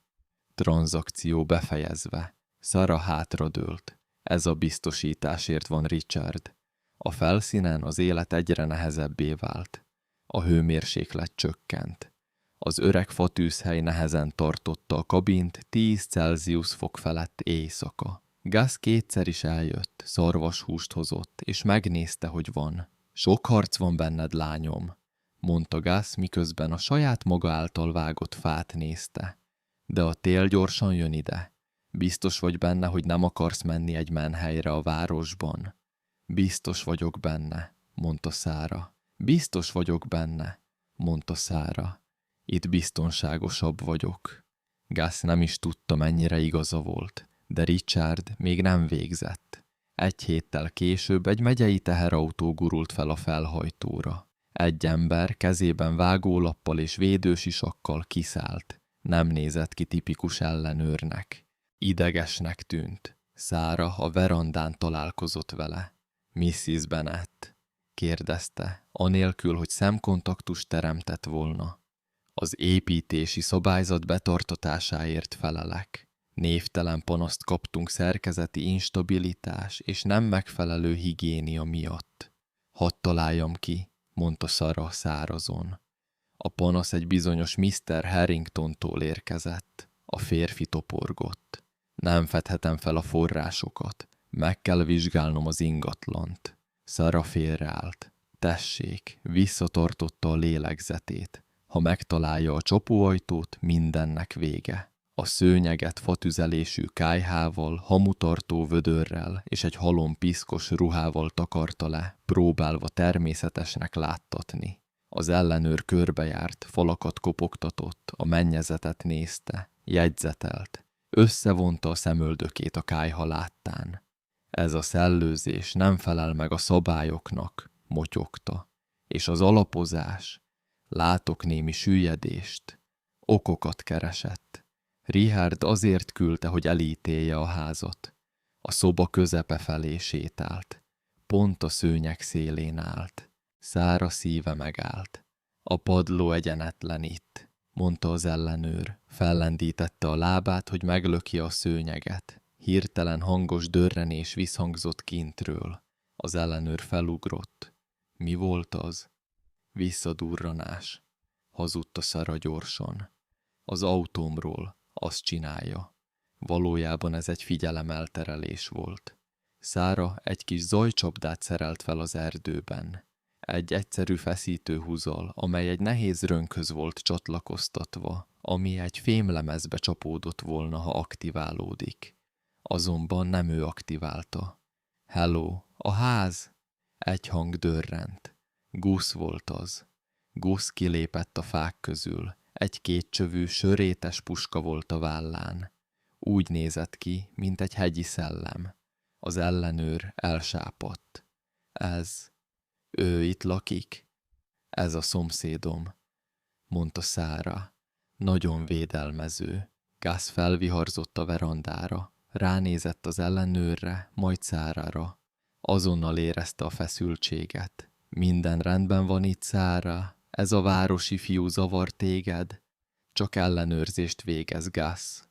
Tranzakció befejezve. Sarah hátradőlt. Ez a biztosításért van, Richard. A felszínen az élet egyre nehezebbé vált. A hőmérséklet csökkent. Az öreg fatűzhely nehezen tartotta a kabint 10 Celsius fok felett éjszaka. Gus 2-szer is eljött, szarvashúst hozott, és megnézte, hogy van. Sok harc van benned, lányom, mondta Gus, miközben a saját maga által vágott fát nézte. De a tél gyorsan jön ide. Biztos vagy benne, hogy nem akarsz menni egy menhelyre a városban? Biztos vagyok benne, mondta Sarah. Biztos vagyok benne, mondta Sarah. Itt biztonságosabb vagyok. Gus nem is tudta, mennyire igaza volt, de Richard még nem végzett. 1 héttel később egy megyei teherautó gurult fel a felhajtóra. Egy ember kezében vágólappal és védősisakkal kiszállt. Nem nézett ki tipikus ellenőrnek. Idegesnek tűnt. Sarah a verandán találkozott vele. Mrs. Bennett. kérdezte, anélkül, hogy szemkontaktust teremtett volna. Az építési szabályzat betartatásáért felelek. Névtelen panaszt kaptunk szerkezeti instabilitás és nem megfelelő higiénia miatt. Hadd találjam ki, mondta Sarah szárazon. A panasz egy bizonyos Mr. Harringtontól érkezett. A férfi toporgott. Nem fedhetem fel a forrásokat. Meg kell vizsgálnom az ingatlant. Sarah félreállt. Tessék, visszatartotta a lélegzetét. Ha megtalálja a csapóajtót, mindennek vége. A szőnyeget fatüzelésű kályhával, hamutartó vödörrel és egy halom piszkos ruhával takarta le, próbálva természetesnek láttatni. Az ellenőr körbejárt, falakat kopogtatott, a mennyezetet nézte, jegyzetelt. Összevonta a szemöldökét a kályha láttán. Ez a szellőzés nem felel meg a szabályoknak, motyogta. És az alapozás? Látok némi süllyedést. Okokat keresett. Richard azért küldte, hogy elítélje a házat. A szoba közepe felé sétált. Pont a szőnyeg szélén állt. Sarah szíve megállt. A padló egyenetlen itt, mondta az ellenőr. Fellendítette a lábát, hogy meglökje a szőnyeget. Hirtelen hangos dörrenés visszhangzott kintről. Az ellenőr felugrott. Mi volt az? Visszadurranás. Hazudta Sarah gyorsan. Az autómról, azt csinálja. Valójában ez egy figyelemelterelés volt. Sarah egy kis zajcsapdát szerelt fel az erdőben. Egy egyszerű feszítőhúzzal, amely egy nehéz rönkhöz volt csatlakoztatva, ami egy fémlemezbe csapódott volna, ha aktiválódik. Azonban nem ő aktiválta. Hello, a ház! Egy hang dörrent. Gus volt az. Gus kilépett a fák közül. Egy kétcsövű, sörétes puska volt a vállán. Úgy nézett ki, mint egy hegyi szellem. Az ellenőr elsápadt. Ez... Ő itt lakik? Ez a szomszédom, mondta Sarah. Nagyon védelmező. Gus felviharzott a verandára. Ránézett az ellenőrre, majd Sarahra. Azonnal érezte a feszültséget. Minden rendben van itt, Sarah? Ez a városi fiú zavar téged? Csak ellenőrzést végez, Gus.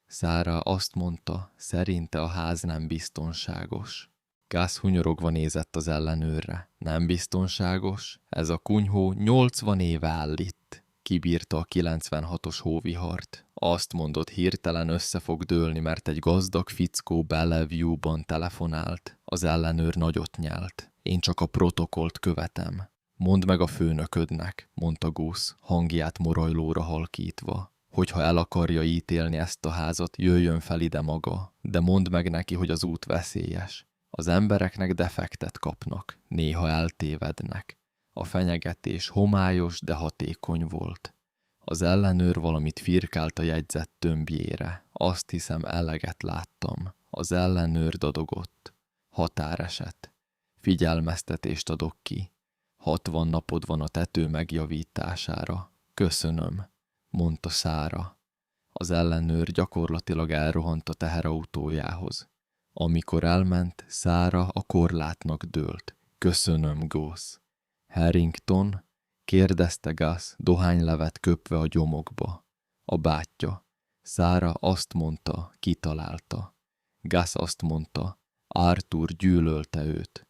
Sarah azt mondta, szerinte a ház nem biztonságos. Gus hunyorogva nézett az ellenőrre. Nem biztonságos? Ez a kunyhó 80 éve áll itt. Kibírta a 96-os hóvihart. Azt mondott, hirtelen össze fog dőlni, mert egy gazdag fickó Bellevue-ban telefonált. Az ellenőr nagyot nyelt. Én csak a protokollt követem. Mondd meg a főnöködnek, mondta Gus, hangját morajlóra halkítva. Hogyha el akarja ítélni ezt a házat, jöjjön fel ide maga, de mondd meg neki, hogy az út veszélyes. Az embereknek defektet kapnak, néha eltévednek. A fenyegetés homályos, de hatékony volt. Az ellenőr valamit firkált a jegyzett tömbjére. Azt hiszem, eleget láttam. Az ellenőr dadogott. Határeset. Figyelmeztetést adok ki. 60 napod van a tető megjavítására. Köszönöm, mondta Sarah. Az ellenőr gyakorlatilag elrohant a teherautójához. Amikor elment, Sarah a korlátnak dőlt. Köszönöm, Gus. Harrington? Kérdezte Gus, dohánylevet köpve a gyomokba. A bátyja. Sarah azt mondta, kitalálta. Gus azt mondta, Arthur gyűlölte őt.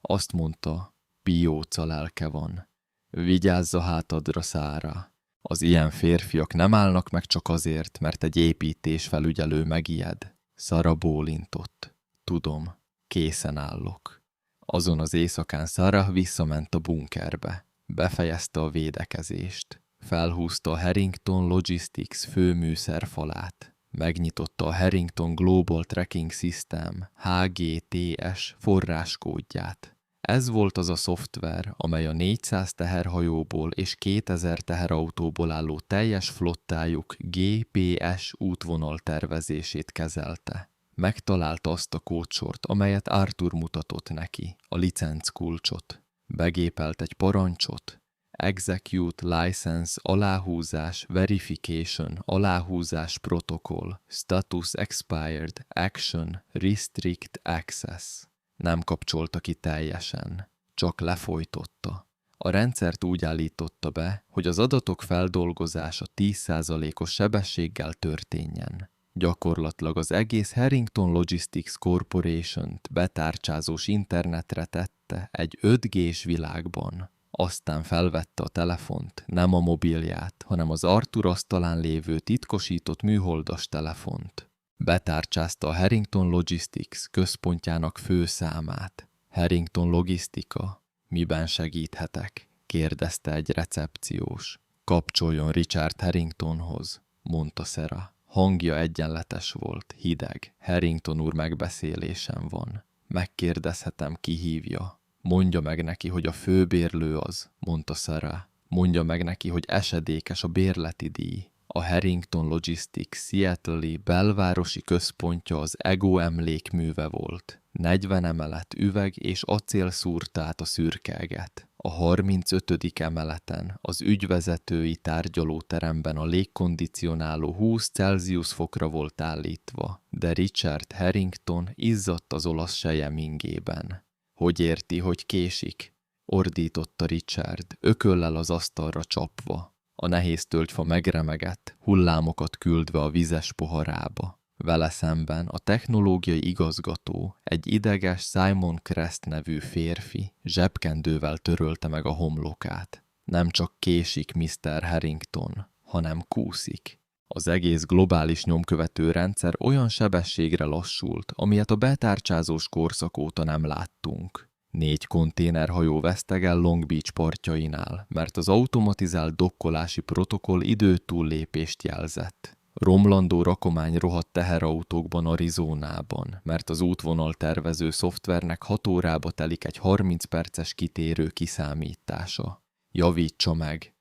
Azt mondta, pióca lelke van. Vigyázz a hátadra, Sarah. Az ilyen férfiak nem állnak meg csak azért, mert egy építésfelügyelő megijed. Sarah bólintott. Tudom, készen állok. Azon az éjszakán Sarah visszament a bunkerbe. Befejezte a védekezést. Felhúzta a Harrington Logistics főműszerfalát. Megnyitotta a Harrington Global Tracking System HGTS forráskódját. Ez volt az a szoftver, amely a 400 teherhajóból és 2000 teherautóból álló teljes flottájuk GPS útvonal tervezését kezelte. Megtalálta azt a kódsort, amelyet Arthur mutatott neki, a licenckulcsot. Begépelt egy parancsot, Execute License aláhúzás Verification aláhúzás Protocol Status Expired Action Restrict Access. Nem kapcsolta ki teljesen. csak lefolytotta. A rendszert úgy állította be, hogy az adatok feldolgozása 10%-os sebességgel történjen. Gyakorlatilag az egész Harrington Logistics Corporation-t betárcsázós internetre tette egy 5G-s világban. Aztán felvette a telefont, nem a mobilját, hanem az Arthur asztalán lévő titkosított műholdas telefont. Betárcsázta a Harrington Logistics központjának főszámát. Harrington Logisztika, miben segíthetek? Kérdezte egy recepciós. Kapcsoljon Richard Harringtonhoz, mondta Sarah. Hangja egyenletes volt, hideg. Harrington úr megbeszélésen van. Megkérdezhetem, ki hívja. Mondja meg neki, hogy a főbérlő az, mondta Sarah. Mondja meg neki, hogy esedékes a bérleti díj. A Harrington Logistics Seattle-i belvárosi központja az Ego emlékműve volt. 40 emelet üveg és acél szúrta át a szürkelget. A 35. emeleten, az ügyvezetői tárgyalóteremben a légkondicionáló 20 Celsius fokra volt állítva, de Richard Harrington izzadt az olasz selyemingében. Hogy érti, hogy késik? Ordította Richard, ököllel az asztalra csapva. A nehéz tölgyfa megremegett, hullámokat küldve a vizes poharába. Vele szemben a technológiai igazgató, egy ideges Simon Crest nevű férfi zsebkendővel törölte meg a homlokát. Nem csak késik Mr. Harrington, hanem kúszik. Az egész globális nyomkövető rendszer olyan sebességre lassult, amilyet a betárcsázós korszak óta nem láttunk. 4 konténerhajó vesztegel Long Beach partjainál, mert az automatizált dokkolási protokoll időtúllépést jelzett. Romlandó rakomány rohadt teherautókban Arizonában, mert az útvonal tervező szoftvernek 6 órába telik egy 30 perces kitérő kiszámítása. Javítsa meg,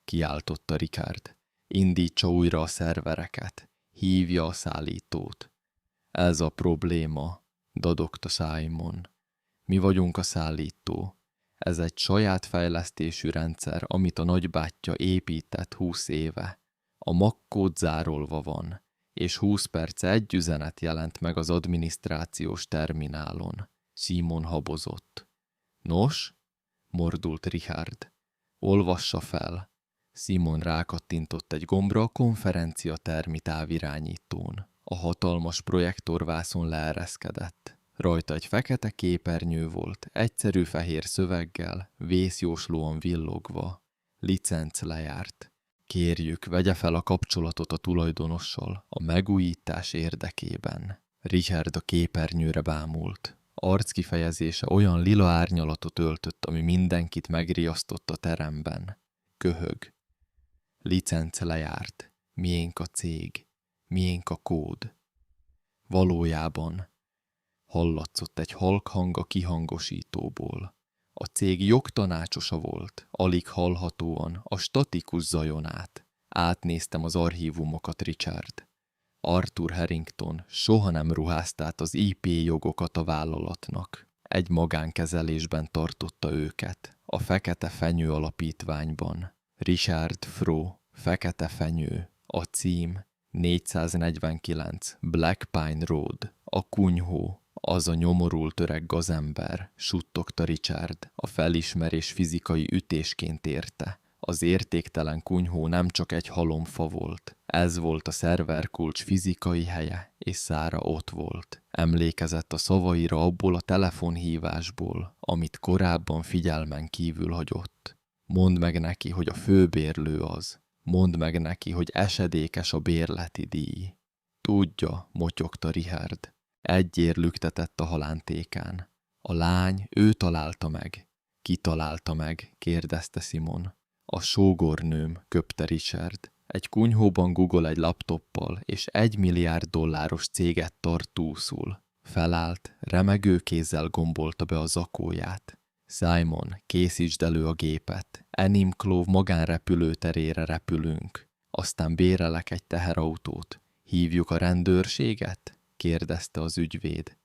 kiáltotta Richard. Indítsa újra a szervereket. Hívja a szállítót. Ez a probléma, dadogta Simon. Mi vagyunk a szállító. Ez egy saját fejlesztésű rendszer, amit a nagybátyja épített 20 éve. A magkód zárolva van, és 20 perce egy üzenet jelent meg az adminisztrációs terminálon. Simon habozott. Nos? Mordult Richard. Olvassa fel. Simon rákattintott egy gombra a konferenciatermi távirányítón. A hatalmas projektorvászon leereszkedett. Rajta egy fekete képernyő volt, egyszerű fehér szöveggel, vészjóslóan villogva. Licenc lejárt. Kérjük, vegye fel a kapcsolatot a tulajdonossal a megújítás érdekében. Richard a képernyőre bámult. Arckifejezése olyan lila árnyalatot öltött, ami mindenkit megriasztott a teremben. Köhög. Licenc lejárt. Miénk a cég. Miénk a kód. Valójában hallatszott egy halk hang a kihangosítóból. A cég jogtanácsosa volt, alig hallhatóan, a statikus zajon át. Átnéztem az archívumokat, Richard. Arthur Harrington soha nem ruházta át az IP jogokat a vállalatnak. Egy magánkezelésben tartotta őket, a Fekete Fenyő alapítványban. Richard Fro, Fekete Fenyő, a cím 449 Black Pine Road, a kunyhó. Az a nyomorult öreg gazember, suttogta Richard, a felismerés fizikai ütésként érte. Az értéktelen kunyhó nem csak egy halomfa volt. Ez volt a szerverkulcs fizikai helye, és Szára ott volt. Emlékezett a szavaira abból a telefonhívásból, amit korábban figyelmen kívül hagyott. Mondd meg neki, hogy a főbérlő az. Mondd meg neki, hogy esedékes a bérleti díj. Tudja, motyogta Richard. Egyér lüktetett a halántékán. A lány, ő találta meg. Ki találta meg? Kérdezte Simon. A sógornőm, köpte Richard. Egy kunyhóban Google egy laptoppal, és $1 milliárd céget tart túszul. Felállt, remegő kézzel gombolta be a zakóját. Simon, készítsd elő a gépet. Enumclaw magánrepülőterére repülünk. Aztán bérelek egy teherautót. Hívjuk a rendőrséget? Kérdezte az ügyvéd.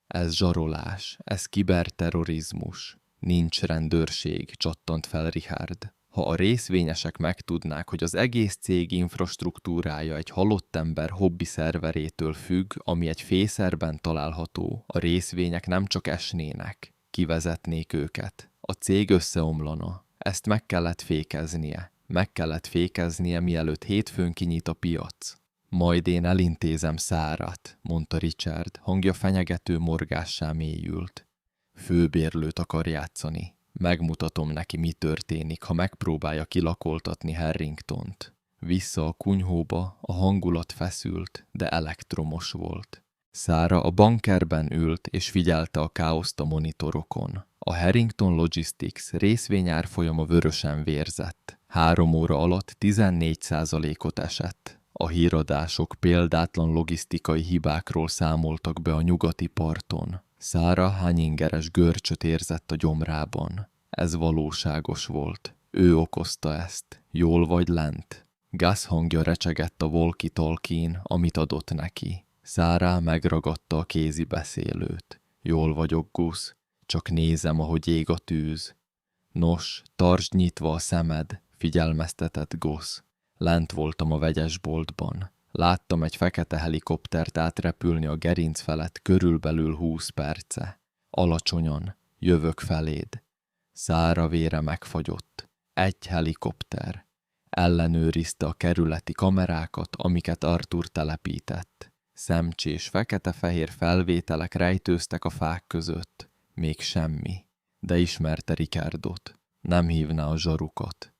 Ez zsarolás, ez kiberterrorizmus. Nincs rendőrség, csattant fel Richard. Ha a részvényesek megtudnák, hogy az egész cég infrastruktúrája egy halott ember hobbi szerverétől függ, ami egy fészerben található, a részvények nem csak esnének, kivezetnék őket. A cég összeomlana. Ezt meg kellett fékeznie. Meg kellett fékeznie, mielőtt hétfőn kinyit a piac. Majd én elintézem Szárat, mondta Richard, hangja fenyegető morgássá mélyült. Főbérlőt akar játszani. Megmutatom neki, mi történik, ha megpróbálja kilakoltatni Harringtont. Vissza a kunyhóba, a hangulat feszült, de elektromos volt. Szára a bankerben ült és figyelte a káoszt a monitorokon. A Harrington Logistics részvényárfolyama vörösen vérzett. 3 óra alatt 14%-ot esett. A híradások példátlan logisztikai hibákról számoltak be a nyugati parton. Szára hányingeres görcsöt érzett a gyomrában. Ez valóságos volt. Ő okozta ezt. Jól vagy lent? Gus hangja recsegett a walkie-talkien, amit adott neki. Szára megragadta a kézi beszélőt. Jól vagyok, Gus. Csak nézem, ahogy ég a tűz. Nos, tartsd nyitva a szemed, figyelmeztetett Gus. Lent voltam a vegyesboltban. Láttam egy fekete helikoptert átrepülni a gerinc felett körülbelül 20 perce. Alacsonyan, jövök feléd. Szára vére megfagyott. Egy helikopter. Ellenőrizte a kerületi kamerákat, amiket Arthur telepített. Szemcsés, fekete-fehér felvételek rejtőztek a fák között. Még semmi. De ismerte Ricardot. Nem hívná a zsarukat.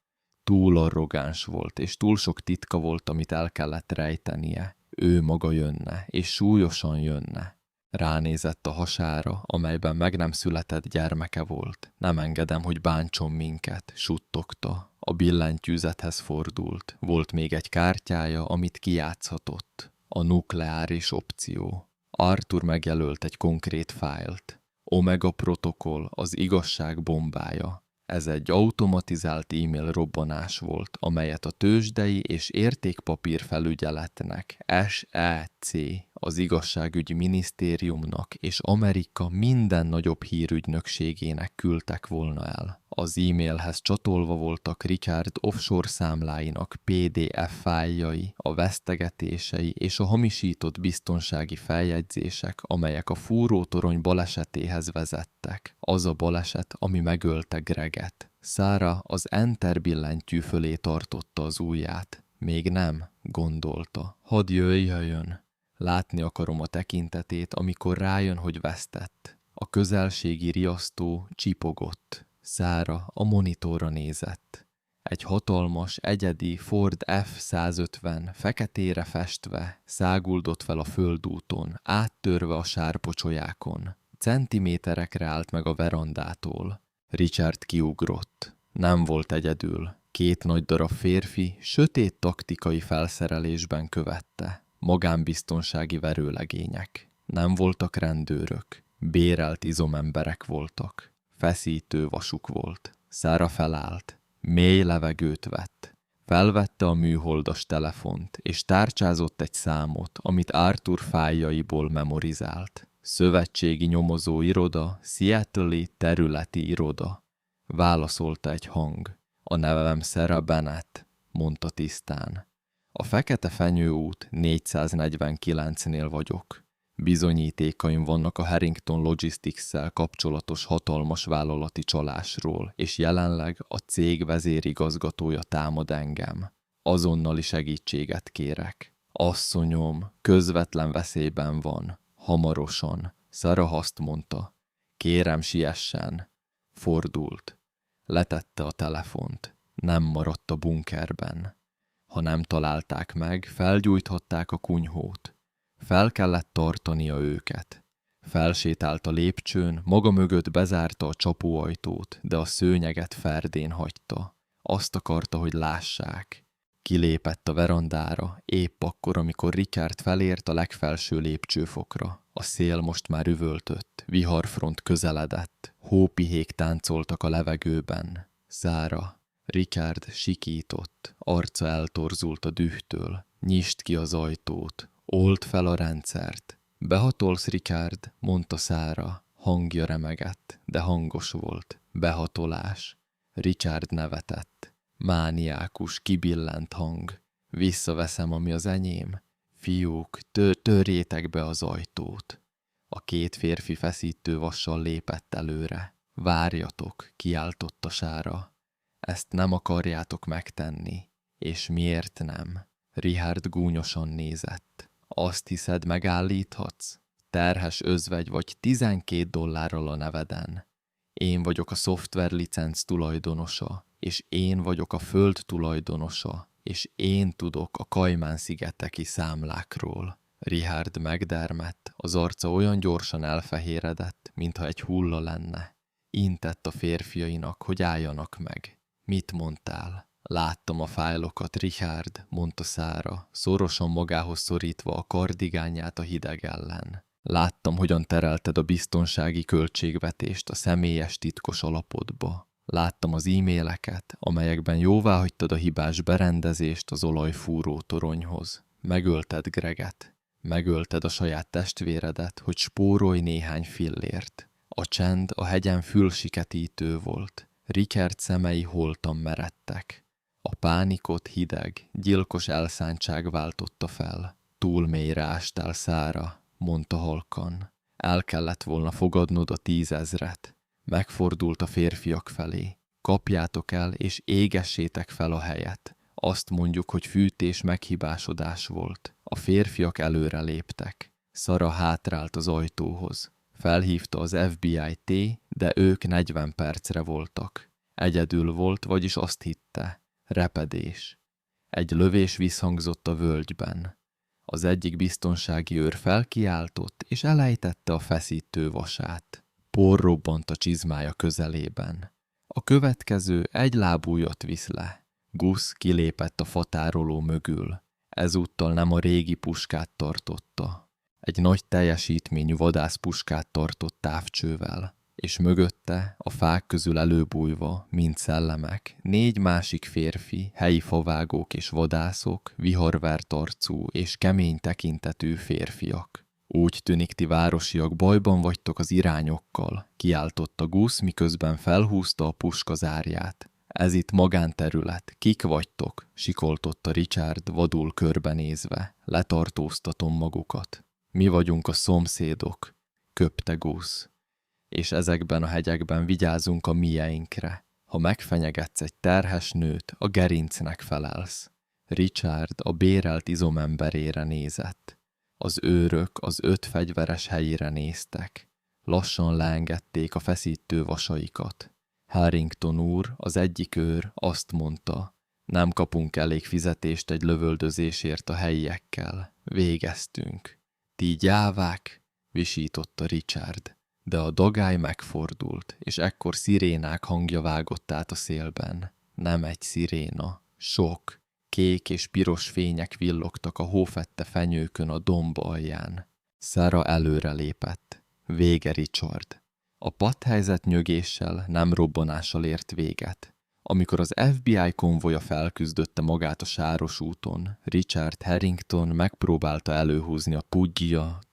Túl arrogáns volt, és túl sok titka volt, amit el kellett rejtenie. Ő maga jönne, és súlyosan jönne. Ránézett a hasára, amelyben meg nem született gyermeke volt. Nem engedem, hogy bántson minket, suttogta. A billentyűzethez fordult. Volt még egy kártyája, amit kijátszhatott. A nukleáris opció. Arthur megjelölt egy konkrét fájlt. Omega protokoll, az igazság bombája. Ez egy automatizált e-mail robbanás volt, amelyet a tőzsdei és értékpapír felügyeletnek, SEC, az igazságügyi minisztériumnak és Amerika minden nagyobb hírügynökségének küldtek volna el. Az e-mailhez csatolva voltak Richard offshore számláinak PDF fájljai, a vesztegetései és a hamisított biztonsági feljegyzések, amelyek a fúrótorony balesetéhez vezettek. Az a baleset, ami megölte Greget. Szára az Enter billentyű fölé tartotta az ujját. Még nem, gondolta. Hadd jöjjön. Látni akarom a tekintetét, amikor rájön, hogy vesztett. A közelségi riasztó csipogott. Szára a monitorra nézett. Egy hatalmas, egyedi Ford F-150 feketére festve száguldott fel a földúton, áttörve a sárpocsolyákon. Centiméterekre állt meg a verandától. Richard kiugrott. Nem volt egyedül. 2 nagy darab férfi sötét taktikai felszerelésben követte. Magánbiztonsági verőlegények. Nem voltak rendőrök. Bérelt izomemberek voltak. Feszítő vasuk volt. Szára felállt. Mély levegőt vett. Felvette a műholdas telefont, és tárcsázott egy számot, amit Arthur fájljaiból memorizált. Szövetségi nyomozó iroda, Seattle-i területi iroda. Válaszolta egy hang. A nevem Sarah Bennett, mondta tisztán. A Fekete Fenyőút 449-nél vagyok. Bizonyítékaim vannak a Harrington Logistics-szel kapcsolatos hatalmas vállalati csalásról, és jelenleg a cég vezérigazgatója támad engem. Azonnali segítséget kérek. Asszonyom, közvetlen veszélyben van. Hamarosan. Sarah azt mondta. Kérem, siessen. Fordult. Letette a telefont. Nem maradt a bunkerben. Ha nem találták meg, felgyújthatták a kunyhót. Fel kellett tartania őket. Felsétált a lépcsőn, maga mögött bezárta a csapóajtót, de a szőnyeget ferdén hagyta. Azt akarta, hogy lássák. Kilépett a verandára, épp akkor, amikor Richard felért a legfelső lépcsőfokra. A szél most már üvöltött, viharfront közeledett, hópihék táncoltak a levegőben. Szára. Richard sikított, arca eltorzult a dühtől. Nyisd ki az ajtót, old fel a rendszert. Behatolsz, Richard, mondta Szára. Hangja remegett, de hangos volt. Behatolás. Richard nevetett. Mániákus, kibillent hang. Visszaveszem, ami az enyém. Fiúk, törjétek be az ajtót. A 2 férfi feszítő vassal lépett előre. Várjatok, kiáltotta Sarah. Ezt nem akarjátok megtenni. És miért nem? Richard gúnyosan nézett. Azt hiszed, megállíthatsz? Terhes özvegy vagy $12 a neveden. Én vagyok a szoftverlicenc tulajdonosa, és én vagyok a föld tulajdonosa, és én tudok a Kajmán-szigeteki számlákról. Richard megdermedt, az arca olyan gyorsan elfehéredett, mintha egy hulla lenne. Intett a férfiainak, hogy álljanak meg. Mit mondtál? Láttam a fájlokat, Richard, mondta Sarah, szorosan magához szorítva a kardigányát a hideg ellen. Láttam, hogyan terelted a biztonsági költségvetést a személyes titkos alapodba. Láttam az e-maileket, amelyekben jóváhagytad a hibás berendezést az olajfúró toronyhoz. Megölted Greget. Megölted a saját testvéredet, hogy spórolj néhány fillért. A csend a hegyen fülsiketítő volt. Richard szemei holtan meredtek. A pánikot hideg, gyilkos elszántság váltotta fel. Túl mélyre ástál, Sarah, mondta halkan. El kellett volna fogadnod a 10 000. Megfordult a férfiak felé. Kapjátok el, és égessétek fel a helyet. Azt mondjuk, hogy fűtés meghibásodás volt. A férfiak előre léptek. Sarah hátrált az ajtóhoz. Felhívta az FBI-t, de ők 40 percre voltak. Egyedül volt, vagyis azt hitte. Repedés. Egy lövés visszhangzott a völgyben. Az egyik biztonsági őr felkiáltott, és elejtette a feszítő vasát. Por robbant a csizmája közelében. A következő egy lábújat visz le. Gus kilépett a fatároló mögül. Ezúttal nem a régi puskát tartotta. Egy nagy teljesítményű vadászpuskát tartott távcsővel, és mögötte, a fák közül előbújva, mint szellemek, 4 másik férfi, helyi favágók és vadászok, viharvert arcú és kemény tekintetű férfiak. Úgy tűnik, ti városiak bajban vagytok az irányokkal, kiáltotta Gus, miközben felhúzta a puska zárját. Ez itt magánterület, kik vagytok? Sikoltotta Richard vadul körbenézve. Letartóztatom magukat. Mi vagyunk a szomszédok, köpte Gus. És ezekben a hegyekben vigyázunk a mieinkre. Ha megfenyegetsz egy terhes nőt, a gerincnek felelsz. Richard a bérelt izomemberére nézett. Az őrök az 5 fegyveres helyére néztek. Lassan leengedték a feszítő vasaikat. Harrington úr, az egyik őr, azt mondta, nem kapunk elég fizetést egy lövöldözésért a helyiekkel. Végeztünk. Ti gyávák, visította Richard, de a dagály megfordult, és ekkor szirénák hangja vágott át a szélben. Nem egy sziréna, sok. Kék és piros fények villogtak a hófette fenyőkön a domb alján. Sarah előre lépett. Vége, Richard. A patthelyzet nyögéssel, nem robbanással ért véget. Amikor az FBI konvoja felküzdötte magát a sáros úton, Richard Harrington megpróbálta előhúzni a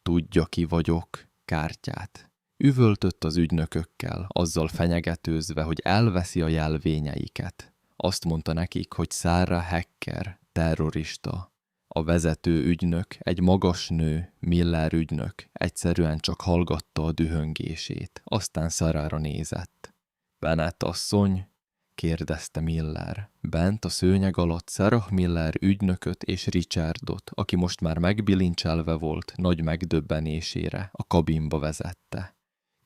tudja ki vagyok kártyát. Üvöltött az ügynökökkel, azzal fenyegetőzve, hogy elveszi a jelvényeiket. Azt mondta nekik, hogy Sarah hacker, terrorista. A vezető ügynök, egy magas nő, Miller ügynök, egyszerűen csak hallgatta a dühöngését, aztán Sarahra nézett. Bennett asszony? Kérdezte Miller. Bent a szőnyeg alatt Sarah Miller ügynököt és Richardot, aki most már megbilincselve volt, nagy megdöbbenésére, a kabinba vezette.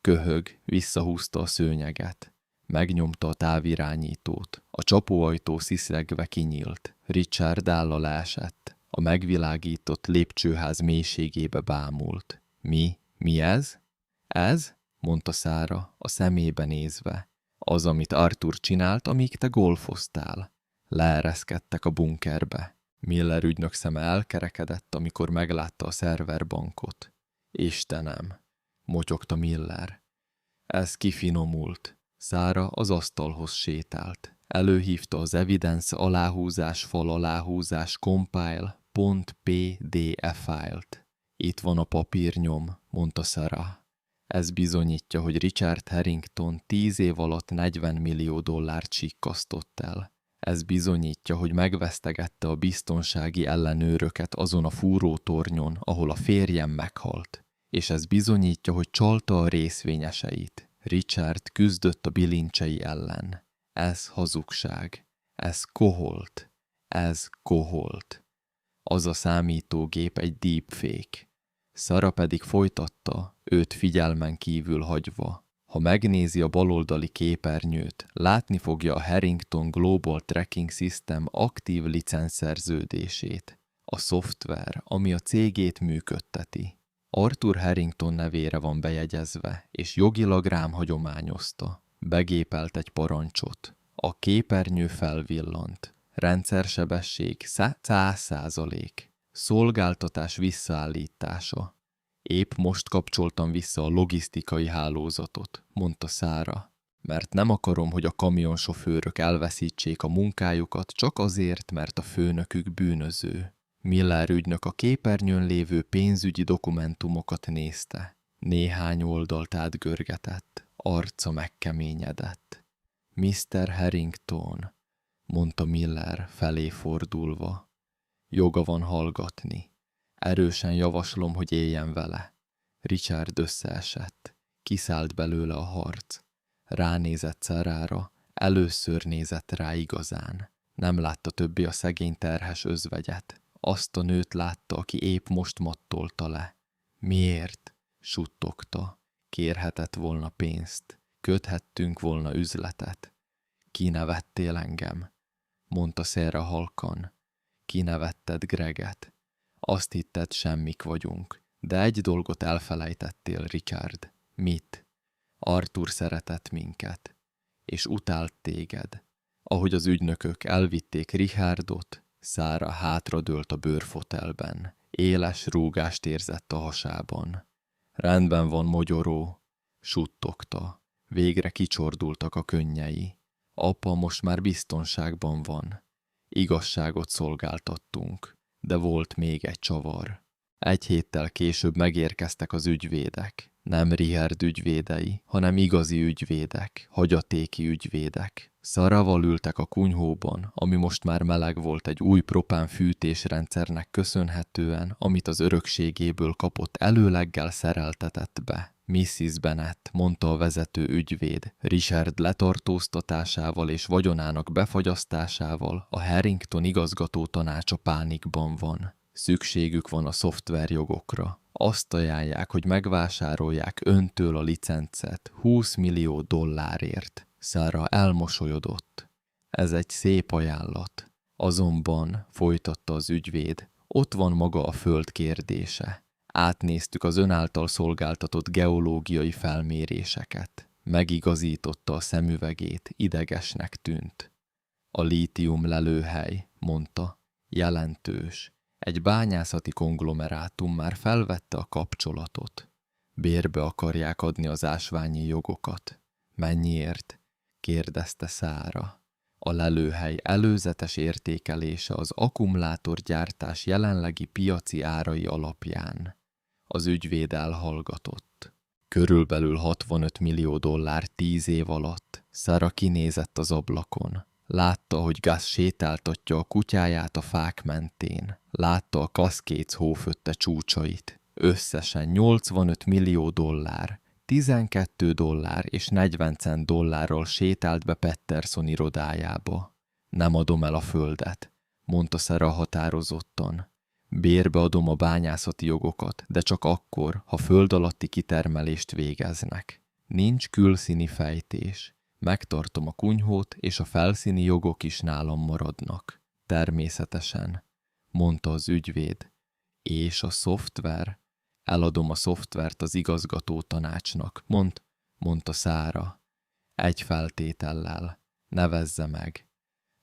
Köhög, visszahúzta a szőnyeget. Megnyomta a távirányítót. A csapóajtó sziszegve kinyílt. Richard álla leesett. A megvilágított lépcsőház mélységébe bámult. Mi ez? Ez? Mondta Sarah, a szemébe nézve. Az, amit Arthur csinált, amíg te golfoztál. Leereszkedtek a bunkerbe. Miller ügynök szeme elkerekedett, amikor meglátta a szerverbankot. Istenem, motyogta Miller. Ez kifinomult. Sarah az asztalhoz sétált. Előhívta az evidence aláhúzás fal aláhúzás compile.pdf fájlt. Itt van a papírnyom, mondta Sarah. Ez bizonyítja, hogy Richard Harrington 10 év alatt $40 millió sikkasztott el. Ez bizonyítja, hogy megvesztegette a biztonsági ellenőröket azon a fúrótornyon, ahol a férjem meghalt. És ez bizonyítja, hogy csalta a részvényeseit. Richard küzdött a bilincsei ellen. Ez hazugság. Ez koholt. Ez koholt. Az a számítógép egy deepfake. Sarah pedig folytatta, őt figyelmen kívül hagyva. Ha megnézi a baloldali képernyőt, látni fogja a Harrington Global Tracking System aktív licencszerződését. A szoftver, ami a cégét működteti. Arthur Harrington nevére van bejegyezve, és jogilag rám hagyományozta. Begépelt egy parancsot. A képernyő felvillant. Rendszersebesség 100%. Szolgáltatás visszaállítása. Épp most kapcsoltam vissza a logisztikai hálózatot, mondta Sarah, mert nem akarom, hogy a kamionsofőrök elveszítsék a munkájukat csak azért, mert a főnökük bűnöző. Miller ügynök a képernyőn lévő pénzügyi dokumentumokat nézte. Néhány oldalt átgörgetett, arca megkeményedett. Mr. Harrington, mondta Miller felé fordulva. Joga van hallgatni. Erősen javaslom, hogy éljen vele. Richard összeesett. Kiszállt belőle a harc. Ránézett Sarahra, először nézett rá igazán. Nem látta többé a szegény terhes özvegyet. Azt a nőt látta, aki épp most mattolta le. Miért? Suttogta. Kérhetett volna pénzt. Köthettünk volna üzletet. Kinevettél engem? Mondta Sarah halkan. Kinevetted Greget. Azt hitted, semmik vagyunk. De egy dolgot elfelejtettél, Richard. Mit? Arthur szeretett minket. És utált téged. Ahogy az ügynökök elvitték Richardot, Sarah hátradőlt a bőrfotelben. Éles rúgást érzett a hasában. Rendben van, mogyoró, suttogta. Végre kicsordultak a könnyei. Apa most már biztonságban van. Igazságot szolgáltattunk, de volt még egy csavar. Egy héttel később megérkeztek az ügyvédek. Nem Richard ügyvédei, hanem igazi ügyvédek, hagyatéki ügyvédek. Sarahval ültek a kunyhóban, ami most már meleg volt egy új propán fűtésrendszernek köszönhetően, amit az örökségéből kapott előleggel szereltetett be. Mrs. Bennet, mondta a vezető ügyvéd, Richard letartóztatásával és vagyonának befagyasztásával a Harrington igazgató tanácsa pánikban van. Szükségük van a szoftverjogokra. Azt ajánlják, hogy megvásárolják öntől a licencet $20 millió. Sarah elmosolyodott. Ez egy szép ajánlat. Azonban, folytatta az ügyvéd, ott van maga a föld kérdése. Átnéztük az ön által szolgáltatott geológiai felméréseket. Megigazította a szemüvegét, idegesnek tűnt. A lítium lelőhely, mondta, jelentős. Egy bányászati konglomerátum már felvette a kapcsolatot. Bérbe akarják adni az ásványi jogokat. Mennyiért? Kérdezte Sarah. A lelőhely előzetes értékelése az akkumulátorgyártás jelenlegi piaci árai alapján. Az ügyvéd elhallgatott. Körülbelül $65 millió 10 év alatt. Sarah kinézett az ablakon. Látta, hogy Gus sétáltatja a kutyáját a fák mentén. Látta a Cascades hófötte csúcsait. Összesen $85 millió, $12.40 sétált be Patterson irodájába. Nem adom el a földet, mondta Sarah határozottan. Bérbe adom a bányászati jogokat, de csak akkor, ha föld alatti kitermelést végeznek. Nincs külszíni fejtés. Megtartom a kunyhót, és a felszíni jogok is nálam maradnak. Természetesen, mondta az ügyvéd. És a szoftver? Eladom a szoftvert az igazgató tanácsnak, mondta Sarah. Egy feltétellel. Nevezze meg.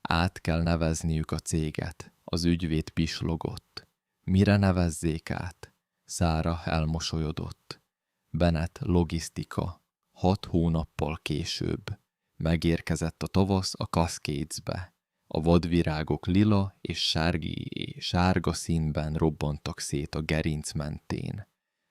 Át kell nevezniük a céget. Az ügyvéd pislogott. Mire nevezzék át? Sarah elmosolyodott. Bennet logisztika. 6 hónappal később. Megérkezett a tavasz a Cascadesbe. A vadvirágok lila és sárga színben robbantak szét a gerinc mentén.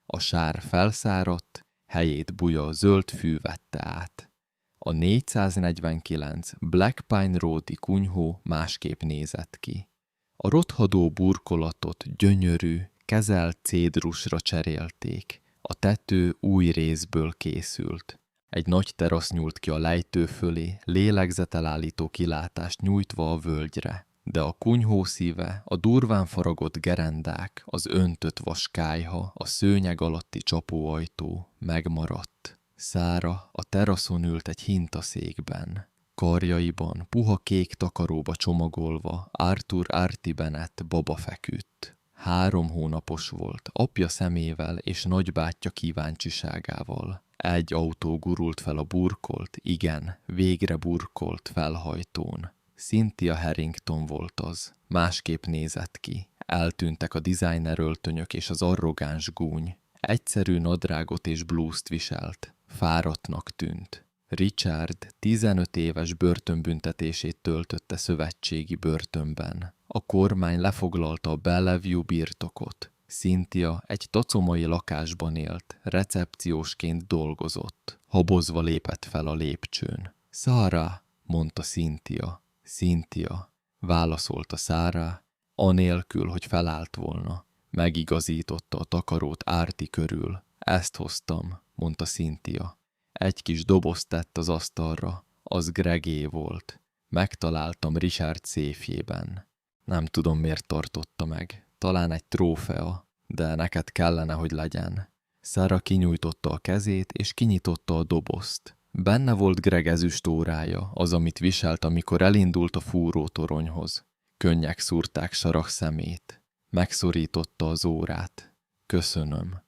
A sár felszáradt, helyét buja zöld fű vette át. A 449 Black Pine Road-i kunyhó másképp nézett ki. A rothadó burkolatot gyönyörű, kezelt cédrusra cserélték. A tető új rézből készült. Egy nagy terasz nyúlt ki a lejtő fölé, lélegzetelállító kilátást nyújtva a völgyre, de a kunyhó szíve, a durván faragott gerendák, az öntött vaskályha, a szőnyeg alatti csapóajtó megmaradt. Szára a teraszon ült egy hintaszékben. Karjaiban, puha kék takaróba csomagolva, Arthur Artie Bennett baba feküdt. 3 hónapos volt, apja szemével és nagybátyja kíváncsiságával. Egy autó gurult fel a burkolt, igen, végre burkolt felhajtón. Cynthia Harrington volt az. Másképp nézett ki. Eltűntek a designer öltönyök és az arrogáns gúny. Egyszerű nadrágot és blúzt viselt. Fáradtnak tűnt. Richard 15 éves börtönbüntetését töltötte szövetségi börtönben. A kormány lefoglalta a Bellevue birtokot. Cynthia egy tacomai lakásban élt, recepciósként dolgozott. Habozva lépett fel a lépcsőn. Sarah, mondta Cynthia. Cynthia, válaszolta Sarah, anélkül, hogy felállt volna. Megigazította a takarót Artie körül. Ezt hoztam, mondta Cynthia. Egy kis dobozt tett az asztalra, az Gregé volt. Megtaláltam Richard széfjében. Nem tudom, miért tartotta meg. Talán egy trófea, de neked kellene, hogy legyen. Sarah kinyújtotta a kezét, és kinyitotta a dobozt. Benne volt Greg ezüst órája, az, amit viselt, amikor elindult a fúrótoronyhoz. Könnyek szúrták Sarah szemét. Megszorította az órát. Köszönöm.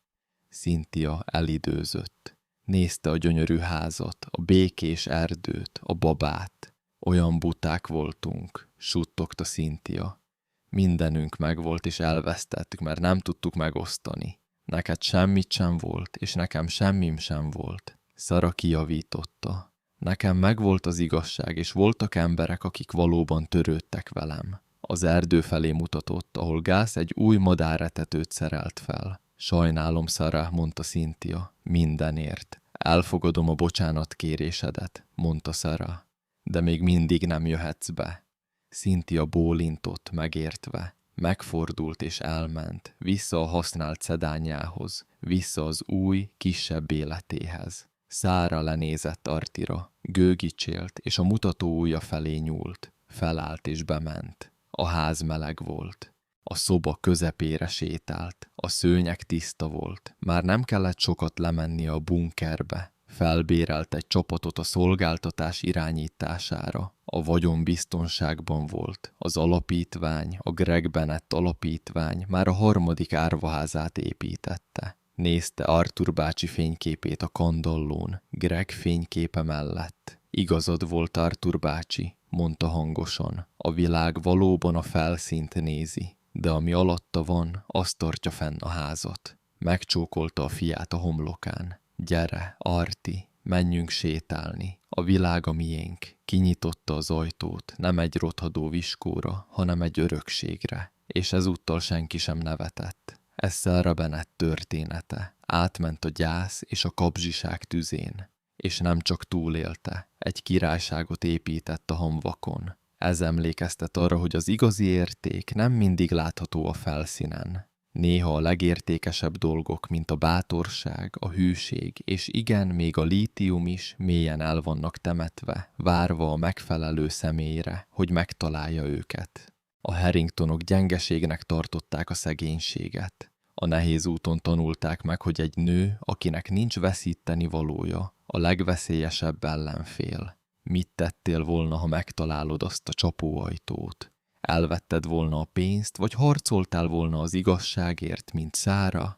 Cynthia elidőzött. Nézte a gyönyörű házat, a békés erdőt, a babát. Olyan buták voltunk, suttogta Cynthia. Mindenünk megvolt, és elvesztettük, mert nem tudtuk megosztani. Neked semmit sem volt, és nekem semmim sem volt. Sarah kijavította. Nekem megvolt az igazság, és voltak emberek, akik valóban törődtek velem. Az erdő felé mutatott, ahol Gász egy új madáretetőt szerelt fel. Sajnálom, Sarah, mondta Cynthia, mindenért. Elfogadom a bocsánatkérésedet, mondta Sarah. De még mindig nem jöhetsz be. Cynthia bólintott, megértve. Megfordult és elment, vissza a használt szedányához, vissza az új, kisebb életéhez. Sarah lenézett Artira, gőgicsélt, és a mutató ujja felé nyúlt. Felállt és bement. A ház meleg volt. A szoba közepére sétált. A szőnyeg tiszta volt. Már nem kellett sokat lemennie a bunkerbe. Felbérelt egy csapatot a szolgáltatás irányítására. A vagyon biztonságban volt. Az alapítvány, a Greg Bennett alapítvány már a 3. árvaházát építette. Nézte Arthur bácsi fényképét a kandallón, Greg fényképe mellett. Igazad volt, Arthur bácsi, mondta hangosan. A világ valóban a felszínt nézi, de ami alatta van, az tartja fenn a házat. Megcsókolta a fiát a homlokán. Gyere, Arti, menjünk sétálni. A világ a miénk. Kinyitotta az ajtót, nem egy rothadó viskóra, hanem egy örökségre. És ezúttal senki sem nevetett. Ez Sarah Bennett története. Átment a gyász és a kapzsiság tüzén. És nem csak túlélte, egy királyságot épített a hamvakon. Ez emlékeztet arra, hogy az igazi érték nem mindig látható a felszínen. Néha a legértékesebb dolgok, mint a bátorság, a hűség, és igen, még a lítium is mélyen el vannak temetve, várva a megfelelő személyre, hogy megtalálja őket. A Harringtonok gyengeségnek tartották a szegénységet. A nehéz úton tanulták meg, hogy egy nő, akinek nincs veszíteni valója, a legveszélyesebb ellenfél. Mit tettél volna, ha megtalálod azt a csapóajtót? Elvetted volna a pénzt, vagy harcoltál volna az igazságért, mint Sarah?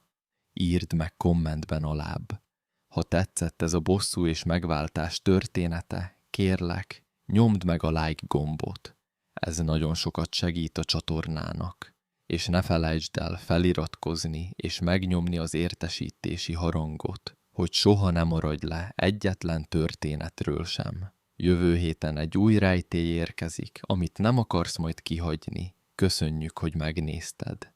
Írd meg kommentben alább. Ha tetszett ez a bosszú és megváltás története, kérlek, nyomd meg a like gombot. Ez nagyon sokat segít a csatornának. És ne felejtsd el feliratkozni és megnyomni az értesítési harangot, hogy soha ne maradj le egyetlen történetről sem. Jövő héten egy új rejtély érkezik, amit nem akarsz majd kihagyni. Köszönjük, hogy megnézted.